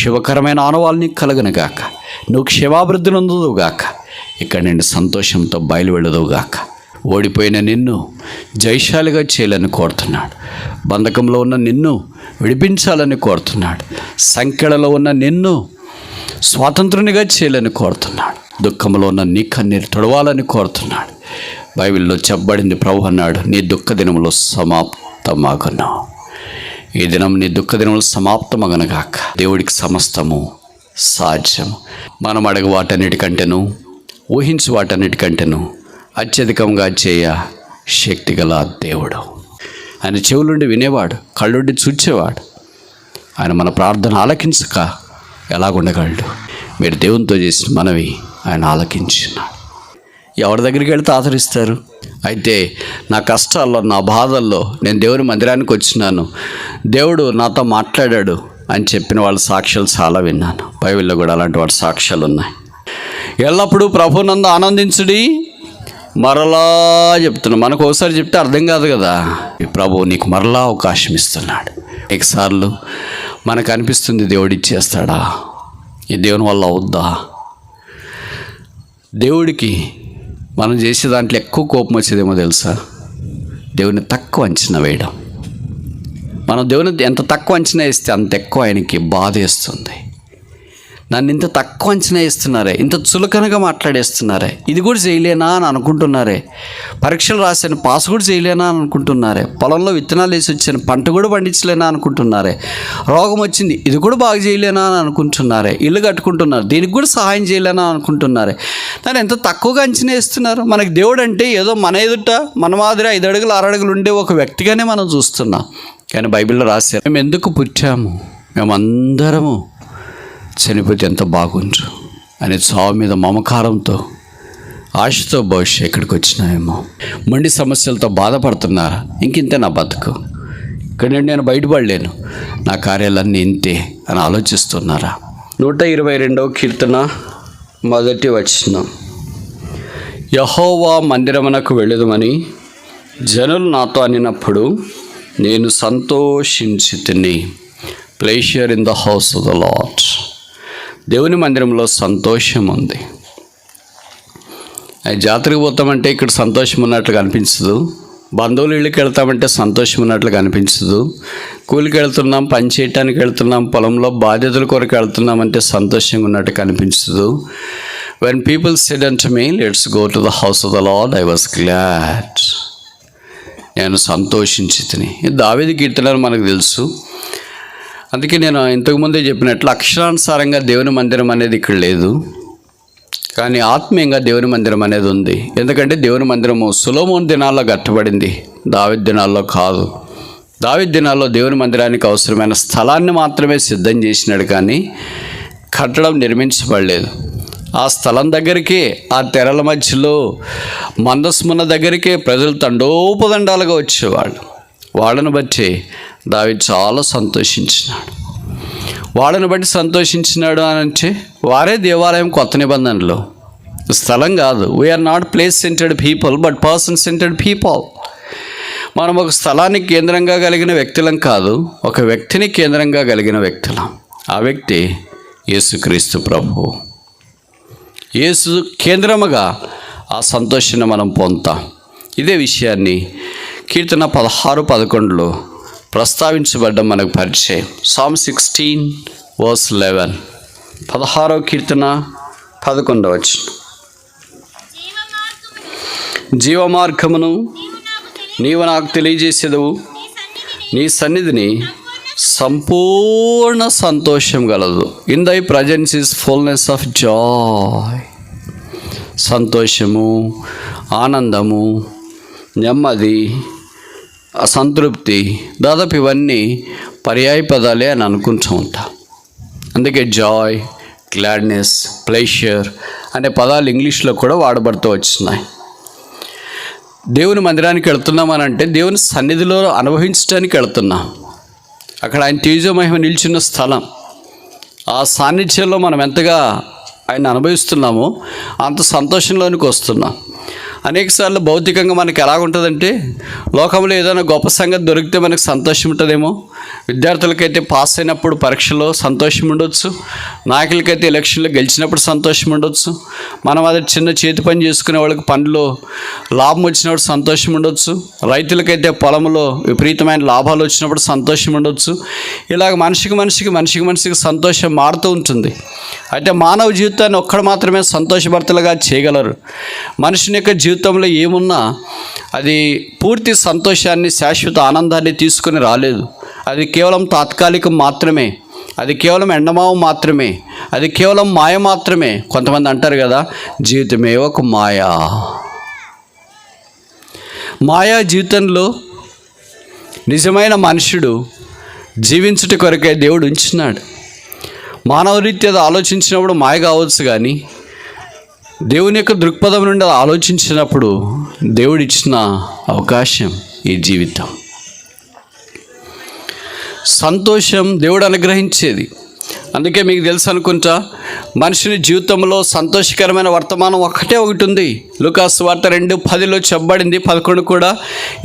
శుభకరమైన ఆనవాళ్ళు నీకు కలుగునుగాక. నువ్వు క్షేమాభివృద్ధి నొందుదువుగాక. ఇక్కడ నేను సంతోషంతో బయలు వెళ్ళదువుగాక. ఓడిపోయిన నిన్ను జయశాలిగా చేయాలని కోరుతున్నాడు. బంధకంలో ఉన్న నిన్ను విడిపించాలని కోరుతున్నాడు. సంఖ్యలలో ఉన్న నిన్ను స్వాతంత్రునిగా చేయాలని కోరుతున్నాడు. దుఃఖంలో ఉన్న నీ కన్నీరు తొడవాలని కోరుతున్నాడు. బైబిల్లో చెప్పబడింది, ప్రభు అన్నాడు, నీ దుఃఖ దినములో సమాప్తమగును. ఈ దినం నీ దుఃఖ దినములు సమాప్తమగనగాక. దేవుడికి సమస్తము సాధ్యము. మనం అడగ వాటన్నిటికంటేను, ఊహించు వాటన్నిటికంటేను అత్యధికంగా చేయ శక్తి గల దేవుడు. ఆయన చెవులుండి వినేవాడు, కళ్ళుండి చూచేవాడు. ఆయన మన ప్రార్థన ఆలకించక ఎలాగుండగలడు? మీరు దేవునితో చేసిన మనవి ఆయన ఆలకించినాడు. ఎవరి దగ్గరికి వెళ్తే ఆదరిస్తారు? అయితే నా కష్టాల్లో, నా బాధల్లో నేను దేవుని మందిరానికి వచ్చినాను, దేవుడు నాతో మాట్లాడాడు అని చెప్పిన వాళ్ళ సాక్ష్యాలు చాలా విన్నాను. బైబిల్లో కూడా అలాంటి వాటి సాక్ష్యాలు ఉన్నాయి. ఎల్లప్పుడూ ప్రభునందు ఆనందించుడి. మరలా చెప్తున్నా, మనకు ఒకసారి చెప్తే అర్థం కాదు కదా. ప్రభు నీకు మరలా అవకాశం ఇస్తున్నాడు. ఎక్సార్లు మనకు అనిపిస్తుంది దేవుడు ఇచ్చేస్తాడా, ఈ దేవుని వల్ల అవుద్దా? దేవుడికి మనం చేసే దాంట్లో ఎక్కువ కోపం వచ్చేదేమో తెలుసా? దేవుని తక్కువ అంచనా వేయడం. మనం దేవుని ఎంత తక్కువ అంచనా వేస్తే అంత ఎక్కువ ఆయనకి బాధ వేస్తుంది. నన్ను ఇంత తక్కువ అంచనా వేస్తున్నారే, ఇంత చులకనగా మాట్లాడేస్తున్నారే, ఇది కూడా చేయలేనా అని అనుకుంటున్నారే, పరీక్షలు రాశాను పాస్ కూడా చేయలేనా అని అనుకుంటున్నారే, పొలంలో విత్తనాలు వేసి వచ్చాను పంట కూడా పండించలేనా అనుకుంటున్నారే, రోగం వచ్చింది ఇది కూడా బాగా చేయలేనా అని అనుకుంటున్నారే, ఇల్లు కట్టుకుంటున్నారు దీనికి కూడా సహాయం చేయలేనా అనుకుంటున్నారే. నన్ను ఎంత తక్కువగా అంచనా వేస్తున్నారు. మనకి దేవుడు అంటే ఏదో మన ఎదుట మన మాదిరి 5 అడుగులు 6 అడుగులు ఉండే ఒక వ్యక్తిగానే మనం చూస్తున్నాం. కానీ బైబిల్లో రాశారు, మేము ఎందుకు పుట్టాము, మేమందరము చనిపోతే ఎంత బాగుండు అనే చావు మీద మమకారంతో, ఆశతో బహుశా ఇక్కడికి వచ్చినాయేమో. మొండి సమస్యలతో బాధపడుతున్నారా? ఇంకింతే నా బతుకు, ఇక్కడ నేను బయటపడలేను, నా కార్యాలన్నీ ఇంతే అని ఆలోచిస్తున్నారా? 122వ కీర్తన 1వ వచనం, యెహోవా మందిరమునకు వెళ్ళుదమని జనులు నాతో అనినప్పుడు నేను సంతోషించితిని. Pleasure in the house of the Lord. దేవుని మందిరంలో సంతోషం ఉంది. జాతరకు పోతామంటే ఇక్కడ సంతోషం ఉన్నట్లుగా అనిపించదు. బంధువులు ఇళ్ళకి వెళ్తామంటే సంతోషం ఉన్నట్లుగా అనిపించదు. కూలికి వెళ్తున్నాం, పని చేయటానికి వెళ్తున్నాం, పొలంలో బాధ్యతల కొరకు వెళ్తున్నామంటే సంతోషంగా ఉన్నట్టుగా అనిపించదు. When people said unto me, let's go to the house of the Lord, I was glad. నేను సంతోషించితిని. దావీదు కీర్తనలు మనకు తెలుసు. అందుకే నేను ఇంతకుముందే చెప్పినట్లు అక్షరానుసారంగా దేవుని మందిరం అనేది ఇక్కడ లేదు, కానీ ఆత్మీయంగా దేవుని మందిరం అనేది ఉంది. ఎందుకంటే దేవుని మందిరము సొలొమోను దినాల్లో కట్టబడింది, దావీదు దినాల్లో కాదు. దావీదు దినాల్లో దేవుని మందిరానికి అవసరమైన స్థలాన్ని మాత్రమే సిద్ధం చేసినాడు, కానీ కట్టడం నిర్మించబడలేదు. ఆ స్థలం దగ్గరికే, ఆ తెరల మధ్యలో మందస్మున్న దగ్గరికే ప్రజలు తండోపదండాలుగా వచ్చేవాళ్ళు. వాళ్ళను బట్టి దావీదు చాలా సంతోషించినాడు. వాళ్ళని బట్టి సంతోషించినాడు అని అంటే వారే దేవాలయం కొత్త నిబంధనలో, స్థలం కాదు. We are not place centred people but person centred people. మనం ఒక స్థలానికి కేంద్రంగా కలిగిన వ్యక్తులం కాదు, ఒక వ్యక్తిని కేంద్రంగా కలిగిన వ్యక్తులం. ఆ వ్యక్తి యేసుక్రీస్తు ప్రభువు. యేసు కేంద్రముగా ఆ సంతోషాన్ని మనం పొందుతాం. ఇదే విషయాన్ని కీర్తన 16:11 ప్రస్తావించబడ్డం మనకు పరిచయం. సామ్ 16:11. 16వ కీర్తన 11వ వచనం, జీవమార్గమును నీవు నాకు తెలియజేసేదవు, నీ సన్నిధిని సంపూర్ణ సంతోషం గలదు. In thy presence is fullness of Joy. సంతోషము, ఆనందము, నెమ్మది, సంతృప్తి, దాదాపు ఇవన్నీ పర్యాయ పదాలే అని అనుకుంటూ ఉంటాం. అందుకే జాయ్, గ్లాడ్నెస్, ప్లెజర్ అనే పదాలు ఇంగ్లీష్లో కూడా వాడబడుతూ వచ్చినాయి. దేవుని మందిరానికి వెళ్తున్నామని అంటే దేవుని సన్నిధిలో అనుభవించడానికి వెళ్తున్నాం. అక్కడ ఆయన తేజోమహిమ నిలిచిన స్థలం. ఆ సాన్నిధ్యంలో మనం ఎంతగా ఆయన అనుభవిస్తున్నామో అంత సంతోషంలోనికి వస్తున్నాం. అనేకసార్లు భౌతికంగా మనకి ఎలాగుంటుందంటే, లోకంలో ఏదైనా గొప్ప సంగతి దొరికితే మనకు సంతోషం ఉంటుందేమో. విద్యార్థులకైతే పాస్ అయినప్పుడు పరీక్షలో సంతోషం ఉండొచ్చు, నాయకులకైతే ఎలక్షన్లో గెలిచినప్పుడు సంతోషం ఉండొచ్చు, మనం అది చిన్న చేతి పని చేసుకునే వాళ్ళకి పనిలో లాభం వచ్చినప్పుడు సంతోషం ఉండొచ్చు, రైతులకైతే పొలంలో విపరీతమైన లాభాలు వచ్చినప్పుడు సంతోషం ఉండొచ్చు. ఇలాగ మనిషికి సంతోషం మారుతూ ఉంటుంది. అయితే మానవ జీవితాన్ని ఒక్కడు మాత్రమే సంతోషభర్తలుగా చేయగలరు. మనుషుని యొక్క జీవితంలో ఏమున్నా అది పూర్తి సంతోషాన్ని, శాశ్వత ఆనందాన్ని తీసుకుని రాలేదు. అది కేవలం తాత్కాలికం మాత్రమే, అది కేవలం ఎండమావం మాత్రమే, అది కేవలం మాయ మాత్రమే. కొంతమంది అంటారు కదా, జీవితమే ఒక మాయా జీవితంలో నిజమైన మనుషుడు జీవించుట కొరకే దేవుడు ఉంచున్నాడు. మానవ రీత్యా అది ఆలోచించినప్పుడు మాయ కావచ్చు, కానీ దేవుని యొక్క దృక్పథం నుండి అది ఆలోచించినప్పుడు దేవుడిచ్చిన అవకాశం ఈ జీవితం. సంతోషం దేవుడు అనుగ్రహించేది. అందుకే మీకు తెలుసు అనుకుంటా, మనుషుని జీవితంలో సంతోషకరమైన వర్తమానం ఒకటి ఉంది. లూకాసు వార్త 2:10 చెప్పబడింది, 11 కూడా.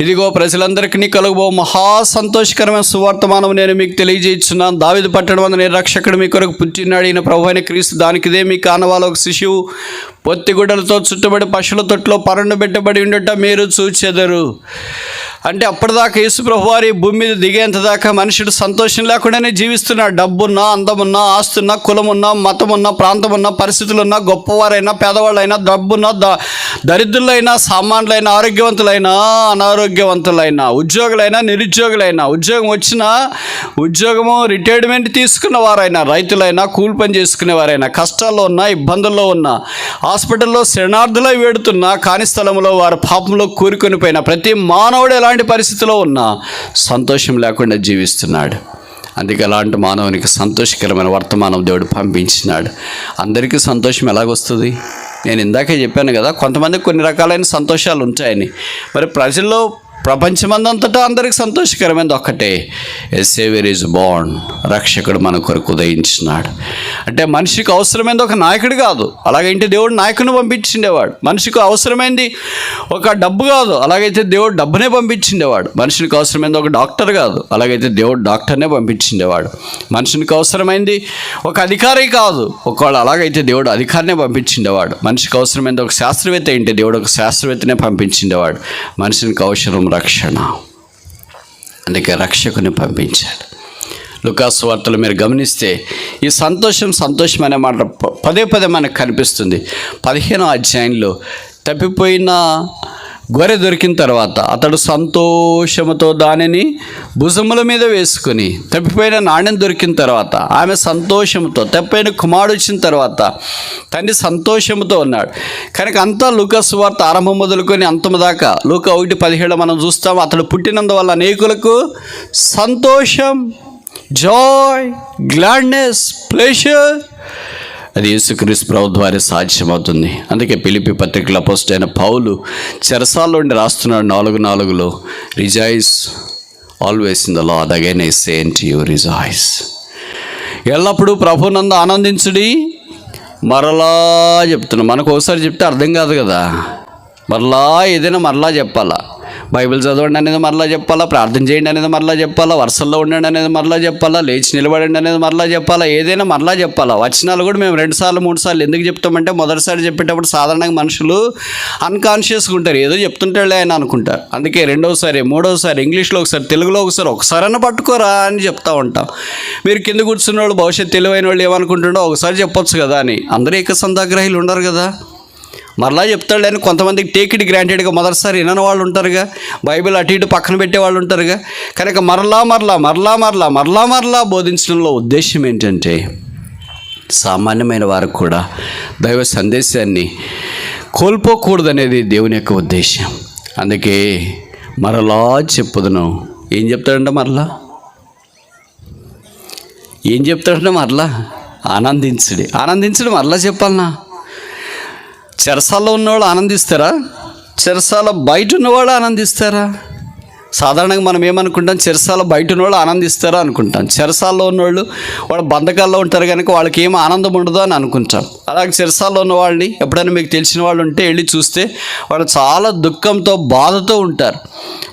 ఇదిగో ప్రజలందరికీ కలుగబో మహా సంతోషకరమైన సువార్తమానం నేను మీకు తెలియజేస్తున్నాను. దావీదు పట్టణం వద్ద నేను రక్షకుడు మీ కొరకు పుట్టినాడు, ఈయన ప్రభు అయిన క్రీస్తు. దానికిదే మీ కానవాలో ఒక శిశువు పొత్తిగుడ్డలతో చుట్టబడి పశువుల తొట్టులో పరుండబెట్టబడి ఉండట మీరు చూచెదరు. అంటే అప్పటిదాకా యేసు ప్రభు వారి భూమి మీద దిగేంత దాకా మనుషుడు సంతోషం లేకుండానే జీవిస్తున్నాడు. డబ్బున్నా, అందమున్నా, ఆస్తున్నా, కులమున్నా, మతమున్నా, ప్రాంతమున్నా, పరిస్థితులున్నా, గొప్పవారైనా, పేదవాళ్ళైనా, డబ్బున్నా, దరిద్రులైనా, సామాన్యులైనా, ఆరోగ్యవంతులైనా, అనారోగ్యవంతులైనా, ఉద్యోగులైనా, నిరుద్యోగులైనా, ఉద్యోగం వచ్చినా, ఉద్యోగము రిటైర్మెంట్ తీసుకున్న వారైనా, రైతులైనా, కూలి పని చేసుకునేవారైనా, కష్టాల్లో ఉన్నా, ఇబ్బందుల్లో ఉన్నా, హాస్పిటల్లో శరణార్థులై వేడుతున్నా, కాని స్థలంలో వారు పాపంలో కూరుకొని పోయిన ప్రతి మానవుడు ఎలాంటి పరిస్థితిలో ఉన్నా సంతోషం లేకుండా జీవిస్తున్నాడు. అందుకే అలాంటి మానవునికి సంతోషకరమైన వర్తమానం దేవుడు పంపించినాడు. అందరికీ సంతోషం ఎలాగొస్తుంది? నేను ఇందాకే చెప్పాను కదా, కొంతమందికి కొన్ని రకాలైన సంతోషాలు ఉంటాయని. మరి ప్రజల్లో ప్రపంచమందంతటా అందరికి సంతోషకరమైనది ఒక్కటే, ఏ సేవియర్ ఈజ్ బోర్న్, రక్షకుడు మన కొరకు ఉదయించినాడు. అంటే మనిషికి అవసరమైనది ఒక నాయకుడు కాదు, అలాగైతే దేవుడు నాయకుని పంపించిండేవాడు. మనిషికి అవసరమైంది ఒక డబ్బు కాదు, అలాగైతే దేవుడు డబ్బునే పంపించిండేవాడు. మనుషునికి అవసరమైనది ఒక డాక్టర్ కాదు, అలాగైతే దేవుడు డాక్టర్నే పంపించిండేవాడు. మనుషునికి అవసరమైంది ఒక అధికారి కాదు, ఒకవేళ అలాగైతే దేవుడు అధికారినే పంపించిండేవాడు. మనిషికి అవసరమైనది ఒక శాస్త్రవేత్త ఏంటి, దేవుడు ఒక శాస్త్రవేత్తనే పంపించిండేవాడు. మనుషునికి అవసరం రక్షణ, అందుకే రక్షకుని పంపించాడు. లూకాసు వార్తలు మీరు గమనిస్తే ఈ సంతోషం అనే మాట పదే మనకు కనిపిస్తుంది. 15వ అధ్యాయంలో తప్పిపోయిన గొర్రె దొరికిన తర్వాత అతడు సంతోషముతో దానిని భుజముల మీద వేసుకుని, తప్పిపోయిన నాణ్యం దొరికిన తర్వాత ఆమె సంతోషంతో, తప్పిపోయిన కుమారుడు వచ్చిన తర్వాత తండ్రి సంతోషంతో ఉన్నాడు. కనుక అంతా లూకాసు వార్త ఆరంభం మొదలుకొని అంతము దాకా లూకా 1:17 మనం చూస్తాం. అతడు పుట్టినందువల్ల అనేకులకు సంతోషం, జాయ్, గ్లాడ్నెస్, ప్లెజర్ అది యేసుక్రీస్తు ప్రభు ద్వారా సాధ్యమవుతుంది. అందుకే ఫిలిప్పీ పత్రికల అపోస్తలుడైన అయిన పౌలు చెరసాల్లో ఉండి రాస్తున్నాడు 4:4 rejoice always in the lord, again I say to you rejoice. ఎల్లప్పుడూ ప్రభునందు ఆనందించుడి. మరలా చెప్తున్నా, మనకు ఒకసారి చెప్తే అర్థం కాదు కదా, మరలా ఏదైనా మరలా చెప్పాలా. బైబిల్ చదవండి అనేది మరలా చెప్పాలా, ప్రార్థన చేయండి అనేది మరలా చెప్పాలా, వరుసల్లో ఉండండి అనేది మరలా చెప్పాలా, లేచి నిలబడండి అనేది మరలా చెప్పాలా, ఏదైనా మరలా చెప్పాలా. వచనాలు కూడా మేము 2 సార్లు 3 సార్లు ఎందుకు చెప్తామంటే, మొదటిసారి చెప్పేటప్పుడు సాధారణంగా మనుషులు అన్కాన్షియస్గా ఉంటారు, ఏదో చెప్తుంటాడులే అని అనుకుంటారు. అందుకే 2వసారి 3వసారి ఇంగ్లీష్లో ఒకసారి, తెలుగులో ఒకసారన్నా పట్టుకోరా అని చెప్తా ఉంటాం. మీరు కింద కూర్చున్న వాళ్ళు భవిష్యత్తు తెలివైన వాళ్ళు ఏమనుకుంటుండో ఒకసారి చెప్పొచ్చు కదా అని. అందరూ ఏకసంధాగ్రహీలు ఉండరు కదా, మరలా చెప్తాడు అని కొంతమందికి టేక్ ఇట్ గ్రాంటెడ్గా మొదటిసారి వినని వాళ్ళు ఉంటారుగా, బైబిల్ అటు ఇటు పక్కన పెట్టే వాళ్ళు ఉంటారుగా. కనుక మరలా బోధించడంలో ఉద్దేశం ఏంటంటే, సామాన్యమైన వారికి కూడా దైవ సందేశాన్ని కోల్పోకూడదనేది దేవుని యొక్క ఉద్దేశం. అందుకే మరలా చెప్పుదును. ఏం చెప్తాడంటే మరలా ఆనందించడు మరలా చెప్పాలనా? చెరసాల్లో ఉన్నవాళ్ళు ఆనందిస్తారా? చెరసాల బయట ఉన్నవాళ్ళు ఆనందిస్తారా? సాధారణంగా మనం ఏమనుకుంటాం, చెరసాల బయట ఉన్నవాళ్ళు ఆనందిస్తారో అనుకుంటాం. చెరసాల్లో ఉన్నవాళ్ళు వాళ్ళ బంధకాల్లో ఉంటారు కనుక వాళ్ళకి ఏం ఆనందం ఉండదు అని అనుకుంటాం. అలాగే చెరసాల్లో ఉన్న వాళ్ళని ఎప్పుడైనా మీకు తెలిసిన వాళ్ళు ఉంటే వెళ్ళి చూస్తే వాళ్ళు చాలా దుఃఖంతో బాధతో ఉంటారు.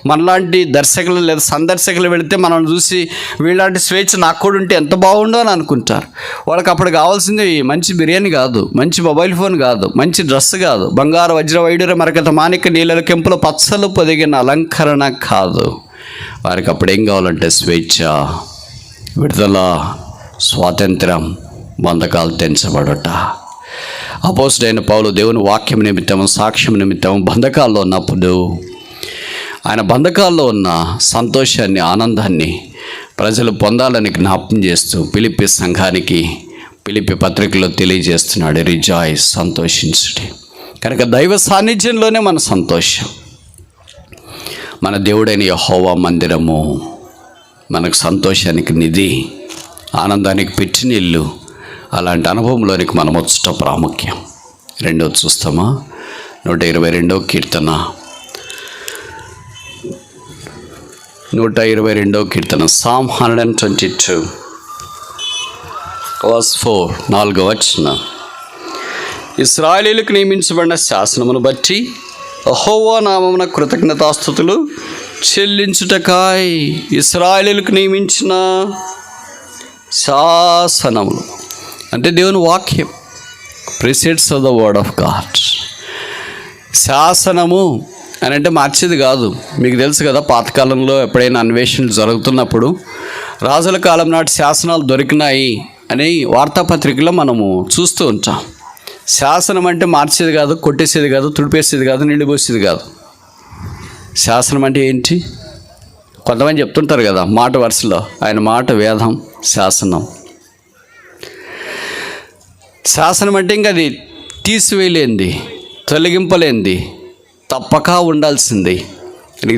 మనలాంటి దర్శకులు లేదా సందర్శకులు వెళితే మనం చూసి వీళ్ళలాంటి స్వేచ్ఛ నాకు కూడా ఉంటే ఎంత బాగుండో అని అనుకుంటారు. వాళ్ళకి అప్పుడు కావాల్సింది మంచి బిర్యానీ కాదు, మంచి మొబైల్ ఫోన్ కాదు, మంచి డ్రెస్ కాదు, బంగారు వజ్ర వైడూర్య మరకత మాణిక్య నీళ్ళ కెంపుల పచ్చలు పొదిగిన అలంకరణ కాదు. వారికి అప్పుడు ఏం కావాలంటే స్వేచ్ఛ, విడుదల, స్వాతంత్రం, బంధకాలు తెంచబడట. అపోస్తుడైన పౌలు దేవుని వాక్యం నిమిత్తం, సాక్ష్యం నిమిత్తం బంధకాల్లో ఉన్నప్పుడు ఆయన బంధకాల్లో ఉన్న సంతోషాన్ని, ఆనందాన్ని ప్రజలు పొందాలని జ్ఞాపకం చేస్తూ ఫిలిప్పీ సంఘానికి ఫిలిప్పీ పత్రికలో తెలియజేస్తున్నాడు, రిజాయిస్, సంతోషించుడి. కనుక దైవ సాన్నిధ్యంలోనే మన సంతోషం. మన దేవుడైన యెహోవా మందిరము మనకు సంతోషానికి నిధి, ఆనందానికి పెట్టినిల్లు. అలాంటి అనుభవంలోనికి మనం వచ్చటం ప్రాముఖ్యం. రెండోది చూస్తామా, 122వ కీర్తన, 122వ కీర్తన, Psalm 122 verse 4, 4వ వచనం. ఇశ్రాయేలీయులకు నియమించబడిన శాసనమును బట్టి యెహోవా నామమున కృతజ్ఞతాస్తుతులు చెల్లించుటకాయ్ ఇశ్రాయేలీయులకు నియమించిన శాసనములు అంటే దేవుని వాక్యం, precepts of the word of God. శాసనము అని అంటే మార్చేది కాదు. మీకు తెలుసు కదా, పాతకాలంలో ఎప్పుడైనా అన్వేషణలు జరుగుతున్నప్పుడు రాజుల కాలం నాటి శాసనాలు దొరికినాయి అని వార్తాపత్రికలో మనము చూస్తూ ఉంటాం. శాసనం అంటే మార్చేది కాదు, కొట్టేసేది కాదు, తుడిపేసేది కాదు, నీళ్ళు పోసేది కాదు. శాసనం అంటే ఏంటి? కొంతమంది చెప్తుంటారు కదా మాట వరుసలో, ఆయన మాట వేదం, శాసనం. శాసనం అంటే ఇంకా అది తీసివేయలేంది, తొలగింపలేంది, తప్పక ఉండాల్సింది.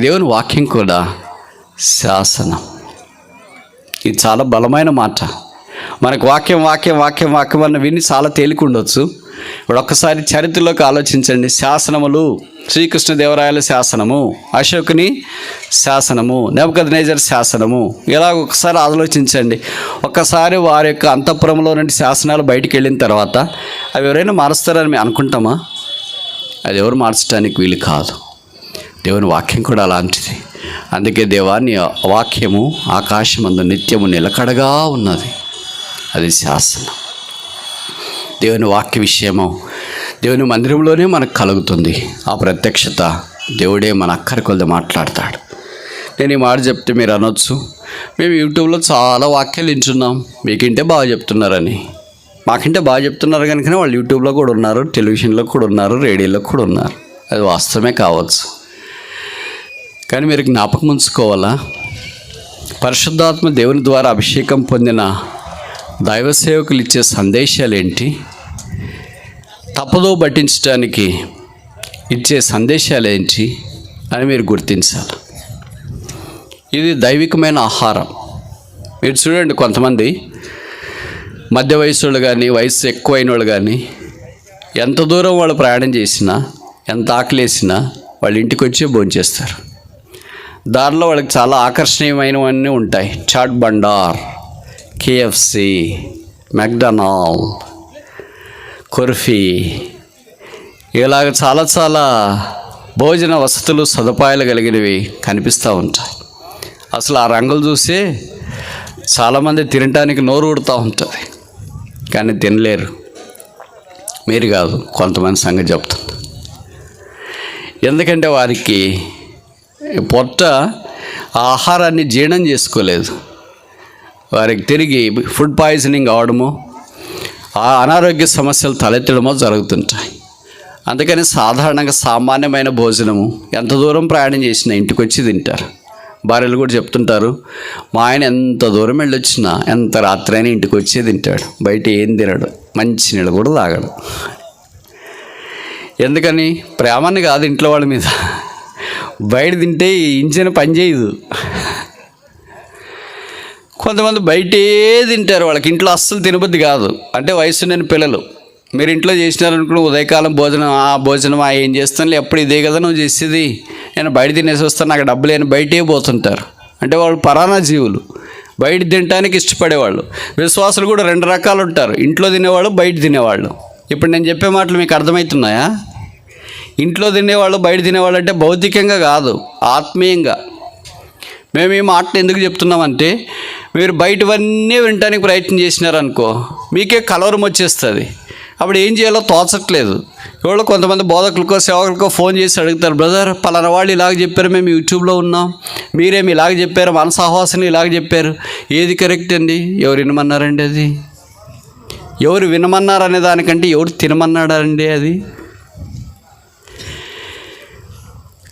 దేవుని వాక్యం కూడా శాసనం. ఇది చాలా బలమైన మాట. మనకు వాక్యం వాక్యం వాక్యం వాక్యం అన్న విని చాలా తేలిక ఉండొచ్చు. ఇప్పుడు ఒక్కసారి చరిత్రలోకి ఆలోచించండి. శాసనములు, శ్రీకృష్ణదేవరాయల శాసనము, అశోకుని శాసనము, నెబుకద్నెజర్ శాసనము, ఇలా ఒకసారి ఆలోచించండి. ఒక్కసారి వారి యొక్క అంతఃపురంలో నుండి శాసనాలు బయటికి వెళ్ళిన తర్వాత అవి ఎవరైనా మారుస్తారని మేము అనుకుంటామా? అది ఎవరు మార్చడానికి వీలు కాదు. దేవుని వాక్యం కూడా అలాంటిది. అందుకే దేవాన్ని వాక్యము ఆకాశమందు నిత్యము నిలకడగా ఉన్నది, అది శాసనం. దేవుని వాక్య విషయము దేవుని మందిరంలోనే మనకు కలుగుతుంది. ఆ ప్రత్యక్షత దేవుడే మన అక్కరి కొద్ది మాట్లాడతాడు. నేను ఈ మాట చెప్తే మీరు అనొచ్చు, మేము యూట్యూబ్లో చాలా వాక్యాలు వింటున్నాం, మీకంటే బాగా చెప్తున్నారని. మాకంటే బాగా చెప్తున్నారు కనుకనే వాళ్ళు యూట్యూబ్లో కూడా ఉన్నారు, టెలివిజన్లో కూడా ఉన్నారు, రేడియోలో కూడా ఉన్నారు. అది వాస్తవమే కావచ్చు. కానీ మీరు జ్ఞాపకం ఉంచుకోవాలా, పరిశుద్ధాత్మ దేవుని ద్వారా అభిషేకం పొందిన దైవ సేవకులు ఇచ్చే సందేశాలు ఏంటి, తప్పుదో పట్టించడానికి ఇచ్చే సందేశాలు ఏంటి అని మీరు గుర్తించాలి. ఇది దైవికమైన ఆహారం. మీరు చూడండి, కొంతమంది మధ్య వయసు వాళ్ళు కానీ, వయసు ఎక్కువైన వాళ్ళు కానీ, ఎంత దూరం వాళ్ళు ప్రయాణం చేసినా, ఎంత ఆకలేసినా వాళ్ళ ఇంటికి వచ్చి భోంచేస్తారు. దారిలో వాళ్ళకి చాలా ఆకర్షణీయమైనవన్నీ ఉంటాయి. చాట్ బండార్, కేఎఫ్సి, మెక్డొనాల్డ్, కుర్ఫీ, ఇలాగ చాలా చాలా భోజన వసతులు, సదుపాయాలు కలిగినవి కనిపిస్తూ ఉంటాయి. అసలు ఆ రంగులు చూసి చాలామంది తినటానికి నోరు ఊడుతూ ఉంటుంది, కానీ తినలేరు. మీరు కాదు, కొంతమంది సంగతి చెప్తుంది. ఎందుకంటే వారికి పొట్ట ఆ ఆహారాన్ని జీర్ణం చేసుకోలేదు. వారికి తిరిగి ఫుడ్ పాయిజనింగ్ అవడము, ఆ అనారోగ్య సమస్యలు తలెత్తడమో జరుగుతుంటాయి. అందుకని సాధారణంగా సామాన్యమైన భోజనము ఎంత దూరం ప్రయాణం చేసినా ఇంటికి వచ్చి తింటారు. భార్యలు కూడా చెప్తుంటారు, మా ఆయన ఎంత దూరం వెళ్ళొచ్చినా, ఎంత రాత్రి అయినా ఇంటికి వచ్చే తింటాడు, బయట ఏం తినడు, మంచి నీళ్ళు కూడా తాగడు. ఎందుకని? ప్రేమని కాదు ఇంట్లో వాళ్ళ మీద. బయట తింటే ఇంజిన్ పనిచేయదు. కొంతమంది బయటే తింటారు, వాళ్ళకి ఇంట్లో అస్సలు తినబుద్ధి కాదు. అంటే వయసు లేని పిల్లలు, మీరు ఇంట్లో చేసినారనుకుని ఉదయకాలం భోజనం ఏం చేస్తానులే, ఎప్పుడు ఇదే కదా నువ్వు చేసేది, నేను బయట తినేసి వస్తాను, నాకు డబ్బు లేని బయటే పోతుంటారు. అంటే వాళ్ళు పరానా జీవులు, బయట తినడానికి ఇష్టపడేవాళ్ళు. విశ్వాసులు కూడా 2 రకాలు ఉంటారు, ఇంట్లో తినేవాళ్ళు, బయట తినేవాళ్ళు. ఇప్పుడు నేను చెప్పే మాటలు మీకు అర్థమవుతున్నాయా? ఇంట్లో తినేవాళ్ళు, బయట తినేవాళ్ళు అంటే భౌతికంగా కాదు, ఆత్మీయంగా. మేము ఈ మాటలు ఎందుకు చెప్తున్నామంటే, మీరు బయటవన్నీ వినటానికి ప్రయత్నం చేసినారనుకో, మీకే కలవరం వచ్చేస్తుంది. అప్పుడు ఏం చేయాలో తోచట్లేదు. ఎవరో కొంతమంది బోధకులకో సేవకులకో ఫోన్ చేసి అడుగుతారు, బ్రదర్ పలానా వాళ్ళు ఇలాగ చెప్పారు, మేము యూట్యూబ్లో ఉన్నాం, మీరేమి ఇలాగ చెప్పారు, మన సహవాసుని ఇలాగ చెప్పారు, ఏది కరెక్ట్ అండి? ఎవరు వినమన్నారండి? అది ఎవరు వినమన్నారు అనే దానికంటే ఎవరు తినమన్నాడండి అది?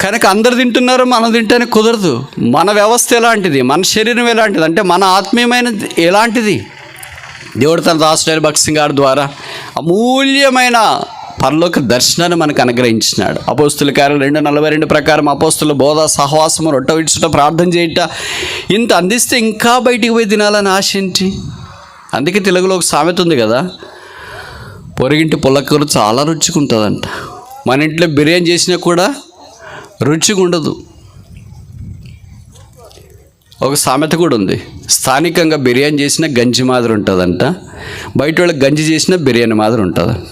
కనుక అందరు తింటున్నారు, మనం తింటానికి కుదరదు. మన వ్యవస్థ ఎలాంటిది, మన శరీరం ఎలాంటిది అంటే మన ఆత్మీయమైనది ఎలాంటిది. దేవుడు తన దాసుడైన భక్త్ సింగ్ గారి ద్వారా అమూల్యమైన పరలోక దర్శనాన్ని మనకు అనుగ్రహించినాడు. అపోస్తుల కార్యాలు 2:42 ప్రకారం అపోస్తుల బోధ, సహవాసము, రొట్టె విడుచుట, ప్రార్థన చేయట, ఇంత అందిస్తే ఇంకా బయటికి పోయి తినాలని ఆశ ఏంటి? అందుకే తెలుగులో ఒక సామెత ఉంది కదా, పొరిగింటి పుల్లకూర చాలా రుచిగా ఉంటుందంట. మన ఇంట్లో బిర్యానీ చేసినా కూడా రుచిగా ఉండదు. ఒక సామెత కూడా ఉంది, స్థానికంగా బిర్యానీ చేసిన గంజి మాదిరి ఉంటుందంట, బయట వాళ్ళకి గంజి చేసిన బిర్యానీ మాదిరి ఉంటుందంట.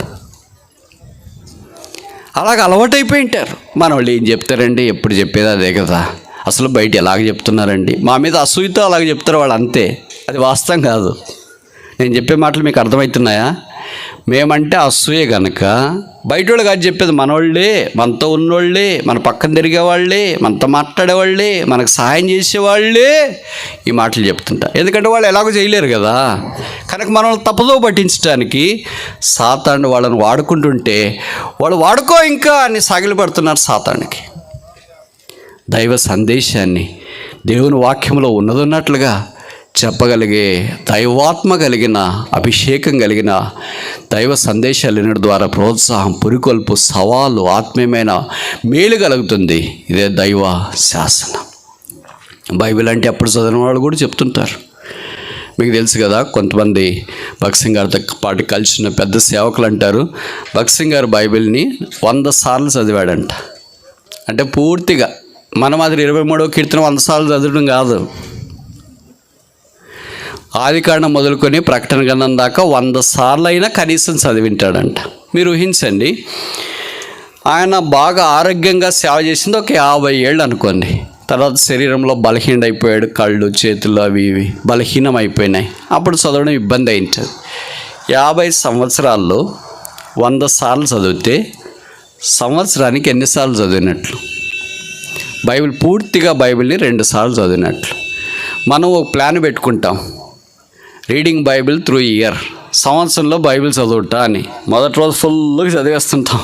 అలాగ అలవాటైపోయి ఉంటారు. మన వాళ్ళు ఏం చెప్తారండి, ఎప్పుడు చెప్పేది అదే కదా, అసలు బయట ఎలాగ చెప్తున్నారండి, మా మీద అసూయతో అలాగ చెప్తారు వాళ్ళు, అంతే. అది వాస్తవం కాదు. నేను చెప్పే మాటలు మీకు అర్థమవుతున్నాయా? మేమంటే అసూయే కనుక బయట వాళ్ళు కాదు చెప్పేది, మనోళ్ళే, మనతో ఉన్నోళ్ళే, మన పక్కన తిరిగే వాళ్ళే, మనతో మాట్లాడేవాళ్ళే, మనకు సహాయం చేసేవాళ్ళే ఈ మాటలు చెప్తుంటారు. ఎందుకంటే వాళ్ళు ఎలాగో చేయలేరు కదా. కనుక మనల్ని తప్పుదో పట్టించడానికి సాతాను వాళ్ళని వాడుకుంటుంటే, వాళ్ళు వాడుకో ఇంకా అని సాగిలపడుతున్నారు సాతానికి. దైవ సందేశాన్ని దేవుని వాక్యంలో ఉన్నదన్నట్లుగా చెప్పగలిగే దైవాత్మ కలిగిన, అభిషేకం కలిగిన దైవ సందేశాలు వినడం ద్వారా ప్రోత్సాహం, పురికొల్పు, సవాలు, ఆత్మీయమైన మేలు కలుగుతుంది. ఇదే దైవ శాసనం. బైబిల్ అంటే అప్పుడు చదివిన వాళ్ళు కూడా చెప్తుంటారు. మీకు తెలుసు కదా, కొంతమంది భక్త్ సింగ్ గారితో పాటు కలిసిన పెద్ద సేవకులు అంటారు, భక్త్ సింగ్ గారు బైబిల్ని 100 సార్లు చదివాడంట. అంటే పూర్తిగా మన మాదిరి 23వ కీర్తన 100 సార్లు చదవడం కాదు, ఆదికాండం మొదలుకొని ప్రకటన గ్రంథం దాకా 100 సార్లు అయినా కనీసం చదివింటాడంట. మీరు ఊహించండి, ఆయన బాగా ఆరోగ్యంగా సేవ చేసింది ఒక 50 ఏళ్ళు అనుకోండి. తర్వాత శరీరంలో బలహీనం అయిపోయాడు, కళ్ళు, చేతులు అవి ఇవి బలహీనం అయిపోయినాయి. అప్పుడు చదవడం ఇబ్బంది అయింటుంది. 50 సంవత్సరాల్లో 100 సార్లు చదివితే సంవత్సరానికి ఎన్నిసార్లు చదివినట్లు? బైబిల్ పూర్తిగా బైబిల్ని 2 సార్లు చదివినట్లు. మనం ఒక ప్లాన్ పెట్టుకుంటాం, రీడింగ్ బైబిల్ త్రూ ఇయర్, సంవత్సరంలో బైబిల్ చదువుతా అని. మొదటి రోజు ఫుల్గా చదివేస్తుంటాం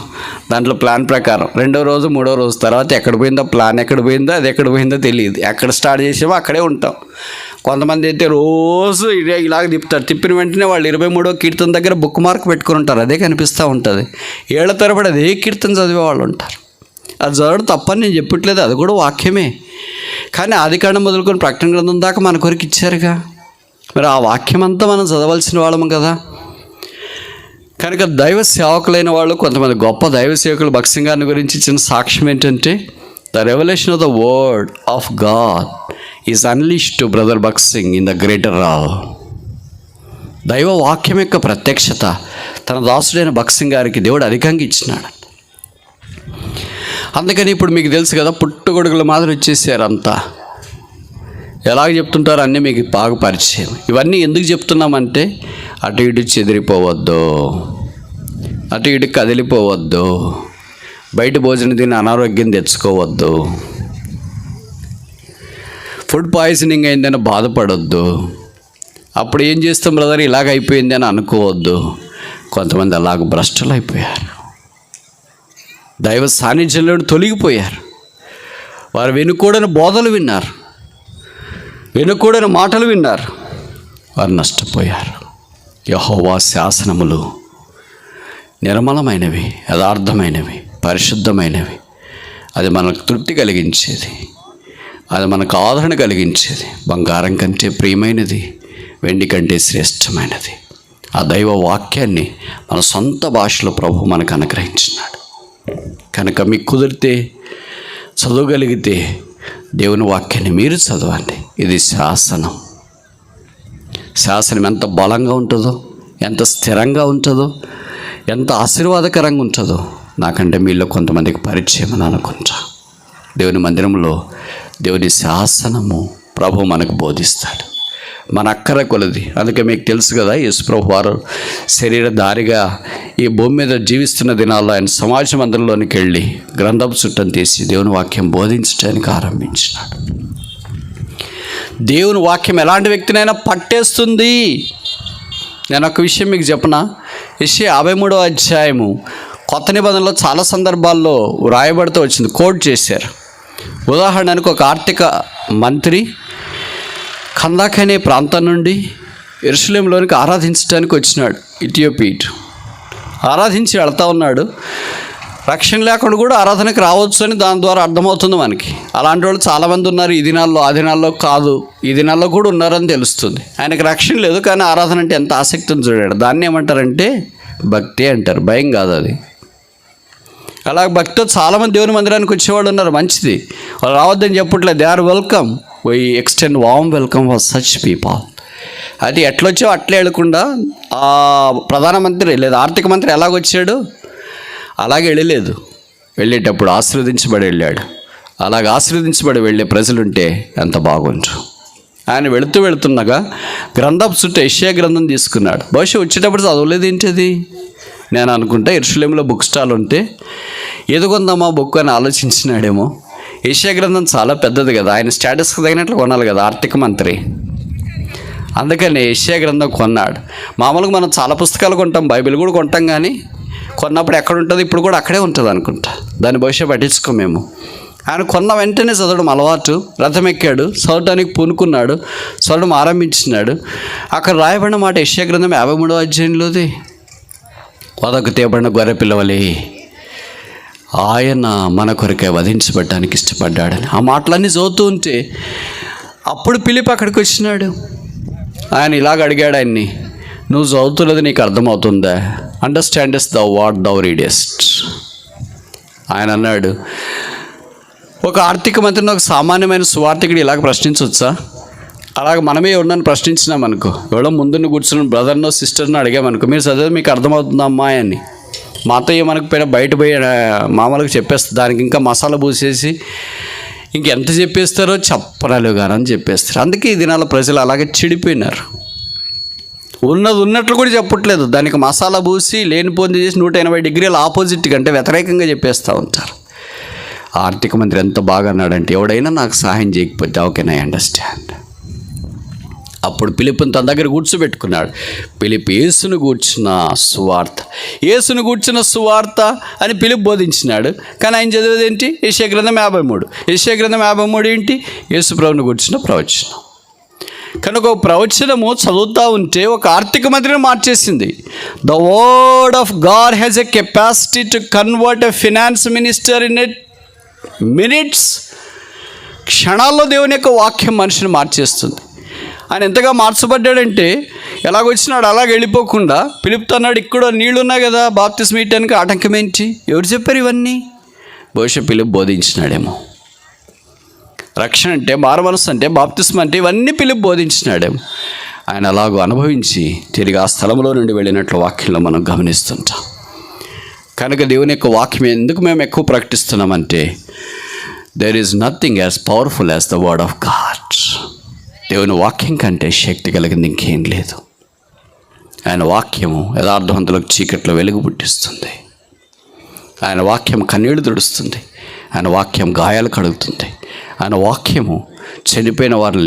దాంట్లో ప్లాన్ ప్రకారం. 2వ రోజు 3వ రోజు తర్వాత ఎక్కడ పోయిందో, ప్లాన్ ఎక్కడ పోయిందో, అది ఎక్కడ పోయిందో తెలియదు. ఎక్కడ స్టార్ట్ చేసామో అక్కడే ఉంటాం. కొంతమంది అయితే రోజు ఇలాగ తిప్పుతారు. తిప్పిన వెంటనే వాళ్ళు 23వ కీర్తన దగ్గర బుక్ మార్క్ పెట్టుకుని ఉంటారు, అదే కనిపిస్తూ ఉంటుంది. ఏళ్ల తరబడి అదే కీర్తన చదివే వాళ్ళు ఉంటారు. అది చదవడం తప్పని నేను చెప్పట్లేదు, అది కూడా వాక్యమే. కానీ ఆదికాండం మొదలుకొని ప్రకటన గ్రంథం దాకా మన కొరకు ఇచ్చారుగా, మరి ఆ వాక్యం అంతా మనం చదవాల్సిన వాళ్ళము కదా. కనుక దైవ సేవకులైన వాళ్ళు, కొంతమంది గొప్ప దైవ సేవకులు భక్త్ సింగ్ గారిని గురించి ఇచ్చిన సాక్ష్యం ఏంటంటే, the revolution of the word of God is unleashed to brother Bhakt Singh in the greater రావ్. దైవ వాక్యం యొక్క ప్రత్యక్షత తన దాసుడైన భక్త్ సింగ్ గారికి దేవుడు అధికంగా ఇచ్చినాడు. అందుకని ఇప్పుడు మీకు తెలుసు కదా, పుట్టుగొడుగుల మాదిరి వచ్చేసారు అంతా. ఎలాగ చెప్తుంటారో అన్నీ మీకు బాగా పరిచయం. ఇవన్నీ ఎందుకు చెప్తున్నామంటే, అటు ఇటు చెదిరిపోవద్దు, అటు ఇటు కదిలిపోవద్దు, బయట భోజనం తిని అనారోగ్యం తెచ్చుకోవద్దు, ఫుడ్ పాయిజనింగ్ అయిందని బాధపడొద్దు. అప్పుడు ఏం చేస్తాం బ్రదర్, ఇలాగ అయిపోయింది అని అనుకోవద్దు. కొంతమంది అలాగ భ్రష్టులు అయిపోయారు, దైవ సాన్నిధ్యంలో తొలగిపోయారు. వారు వెనుకూడని బోధలు విన్నారు, వెనుకూడని మాటలు విన్నారు, వారు నష్టపోయారు. యెహోవా శాసనములు నిర్మలమైనవి, యథార్థమైనవి, పరిశుద్ధమైనవి. అది మనకు తృప్తి కలిగించేది, అది మనకు ఆదరణ కలిగించేది. బంగారం కంటే ప్రియమైనది, వెండి కంటే శ్రేష్టమైనది. ఆ దైవ వాక్యాన్ని మన సొంత భాషలో ప్రభు మనకు అనుగ్రహించినాడు. కనుక మీకు కుదిరితే చదవగలిగితే దేవుని వాక్యాన్ని మీరు చదవండి. ఇది శాసనం. శాసనం ఎంత బలంగా ఉంటుందో, ఎంత స్థిరంగా ఉంటుందో, ఎంత ఆశీర్వాదకరంగా ఉంటుందో నాకంటే మీలో కొంతమందికి పరిచయం అని అనుకుంటా. దేవుని మందిరంలో దేవుని శాసనము ప్రభు మనకు బోధిస్తాడు, మన అక్కర కొలది. అందుకే మీకు తెలుసు కదా, యేసుప్రభు వారు శరీరధారిగా ఈ భూమి మీద జీవిస్తున్న దినాల్లో ఆయన సమాజ మందిరంలోనికి వెళ్ళి గ్రంథపు చుట్టం తీసి దేవుని వాక్యం బోధించడానికి ఆరంభించినాడు. దేవుని వాక్యం ఎలాంటి వ్యక్తినైనా పట్టేస్తుంది. నేను ఒక విషయం మీకు చెప్పనా, యెషయా 53వ అధ్యాయము కొత్త నిబంధనలో చాలా సందర్భాల్లో వ్రాయబడుతూ వచ్చింది, కోట్ చేశారు. ఉదాహరణకు ఒక ఆర్థిక మంత్రి కందాక్ అనే ప్రాంతం నుండి యెరూషలేములోనికి ఆరాధించడానికి వచ్చినాడు. ఇథియోపియా ఆరాధించి వెళ్తా ఉన్నాడు. రక్షణ లేకుండా కూడా ఆరాధనకు రావచ్చు అని దాని ద్వారా అర్థమవుతుంది మనకి. అలాంటి వాళ్ళు చాలామంది ఉన్నారు ఈ దినాల్లో. ఆ దినాల్లో కాదు, ఈ దినాల్లో కూడా ఉన్నారని తెలుస్తుంది. ఆయనకు రక్షణ లేదు, కానీ ఆరాధన అంటే ఎంత ఆసక్తిని చూడాడు. దాన్ని ఏమంటారంటే భక్తి అంటారు, భయం కాదు అది. అలా భక్తితో చాలామంది దేవుని మందిరానికి వచ్చేవాళ్ళు ఉన్నారు, మంచిది, వాళ్ళు రావద్దని చెప్పట్లేదు. They are welcome. We extend warm welcome for such people. అది ఎట్లొచ్చో అట్లే వెళ్ళకుండా ఆ ప్రధానమంత్రి లేదా ఆర్థిక మంత్రి ఎలాగొచ్చాడు అలాగే వెళ్ళలేదు. వెళ్ళేటప్పుడు ఆశీర్వదించబడి వెళ్ళాడు. అలాగ ఆశీర్వదించబడి వెళ్ళే ప్రజలుంటే ఎంత బాగుంటారు. ఆయన వెళుతుండగా గ్రంథపు చుట్టూ యెషయా గ్రంథం తీసుకున్నాడు. బహుశా వచ్చేటప్పుడు చదవలేదు ఏంటిది నేను అనుకుంటా. యెరూషలేములో బుక్ స్టాల్ ఉంటే ఏదో కొందామా బుక్ అని ఆలోచించినాడేమో. యెషయా గ్రంథం చాలా పెద్దది కదా, ఆయన స్టేటస్కి తగినట్లు కొనాలి కదా ఆర్థిక మంత్రి. అందుకని యెషయా గ్రంథం కొన్నాడు. మామూలుగా మనం చాలా పుస్తకాలు కొంటాం, బైబిల్ కూడా కొంటాం, కానీ కొన్నప్పుడు ఎక్కడ ఉంటుంది, ఇప్పుడు కూడా అక్కడే ఉంటుంది అనుకుంటా. దాన్ని బహుశా పట్టించుకోమేమో. ఆయన కొన్న వెంటనే చదవడం అలవాటు. రథం ఎక్కాడు, చదవడానికి పూనుకున్నాడు, చదవడం ఆరంభించినాడు. అక్కడ రాయబడిన మాట యెషయా గ్రంథం 53వ అధ్యాయంలోది, వదకు తేబడిన గొర్రె పిల్లవలే ఆయన మన కొరకే వధించబడ్డానికి ఇష్టపడ్డాడని. ఆ మాటలన్నీ చదువుతూ ఉంటే అప్పుడు ఫిలిప్ అక్కడికి వచ్చినాడు. ఆయన ఇలాగ అడిగాడు ఆయన్ని, నువ్వు చదువుతున్నది నీకు అర్థమవుతుందా? అండర్స్టాండెస్ట్ ద వాట్ దౌ రీడెస్ట్. ఆయన అన్నాడు, ఒక ఆర్థిక మంత్రిని ఒక సామాన్యమైన సువార్థికుడు ఇలాగ ప్రశ్నించవచ్చా? అలాగ మనమే ఎవరినని ప్రశ్నించినామనుకో, ఎవడో ముందున్న కూర్చున్న బ్రదర్నో సిస్టర్నో అడిగామనుకో, మీరు చదివేది మీకు అర్థమవుతుందా అమ్మాయి అని, మాతో ఏమనకపోయినా బయట పోయి మామూలుగా చెప్పేస్తారు. దానికి ఇంకా మసాలా పూసేసి ఇంకెంత చెప్పేస్తారో చెప్పరాలు కానీ చెప్పేస్తారు. అందుకే ఈ దినాల ప్రజలు అలాగే చెడిపోయినారు. ఉన్నది ఉన్నట్లు కూడా చెప్పట్లేదు, దానికి మసాలా పూసి లేనిపోంది చేసి 180 డిగ్రీల ఆపోజిట్గా అంటే వ్యతిరేకంగా చెప్పేస్తూ ఉంటారు. ఆర్థిక మంత్రి ఎంత బాగా అన్నాడంటే, ఎవడైనా నాకు సహాయం చేయకపోతే హౌ కెన్ ఐ అండర్స్టాండ్. అప్పుడు ఫిలిప్పుని తన దగ్గర కూర్చోబెట్టుకున్నాడు. ఫిలిప్ యేసును గూర్చిన సువార్త, యేసును గూర్చిన సువార్త అని ఫిలిప్ బోధించినాడు. కానీ ఆయన చదివేది ఏంటి? యెషయా గ్రంథం 53. యెషయా గ్రంథం 53 ఏంటి? యేసు ప్రభువుని గూర్చిన ప్రవచనం. కనుక ఒక ప్రవచనము చదువుతూ ఉంటే ఒక ఆర్థిక మంత్రిని మార్చేసింది. The word of God has a capacity to convert a finance minister in a minutes. క్షణాల్లో దేవుని యొక్క వాక్యం మనిషిని మార్చేస్తుంది. ఆయన ఎంతగా మార్చబడ్డాడంటే, ఎలాగొచ్చినాడు అలాగ వెళ్ళిపోకుండా ఫిలిప్తో అన్నాడు, ఇక్కడ నీళ్ళు ఉన్నాయి కదా బాప్తిస్మం ఇవ్వడానికి ఆటంకం ఏంటి? ఎవరు చెప్పారు ఇవన్నీ? బహుశా ఫిలిప్ బోధించినాడేమో. రక్షణ అంటే, మారుమనస్సు అంటే, బాప్తిస్మం అంటే ఇవన్నీ ఫిలిప్ బోధించినాడేమో. ఆయన అలాగూ అనుభవించి తిరిగి ఆ స్థలంలో నుండి వెళ్ళినట్లు వాక్యంలో మనం గమనిస్తుంటాం. కనుక దేవుని యొక్క వాక్యం ఎందుకు మేము ఎక్కువ ప్రకటిస్తున్నామంటే, there is nothing as powerful as the word of God. దేవుని వాక్యం కంటే శక్తి కలిగింది ఇంకేం లేదు. ఆయన వాక్యము యథార్థవంతులకు చీకట్లో వెలుగు పుట్టిస్తుంది. ఆయన వాక్యం కన్నీళ్లు తుడుస్తుంది. ఆయన వాక్యం గాయాలు కడుగుతుంది. ఆయన వాక్యము చనిపోయిన వారిని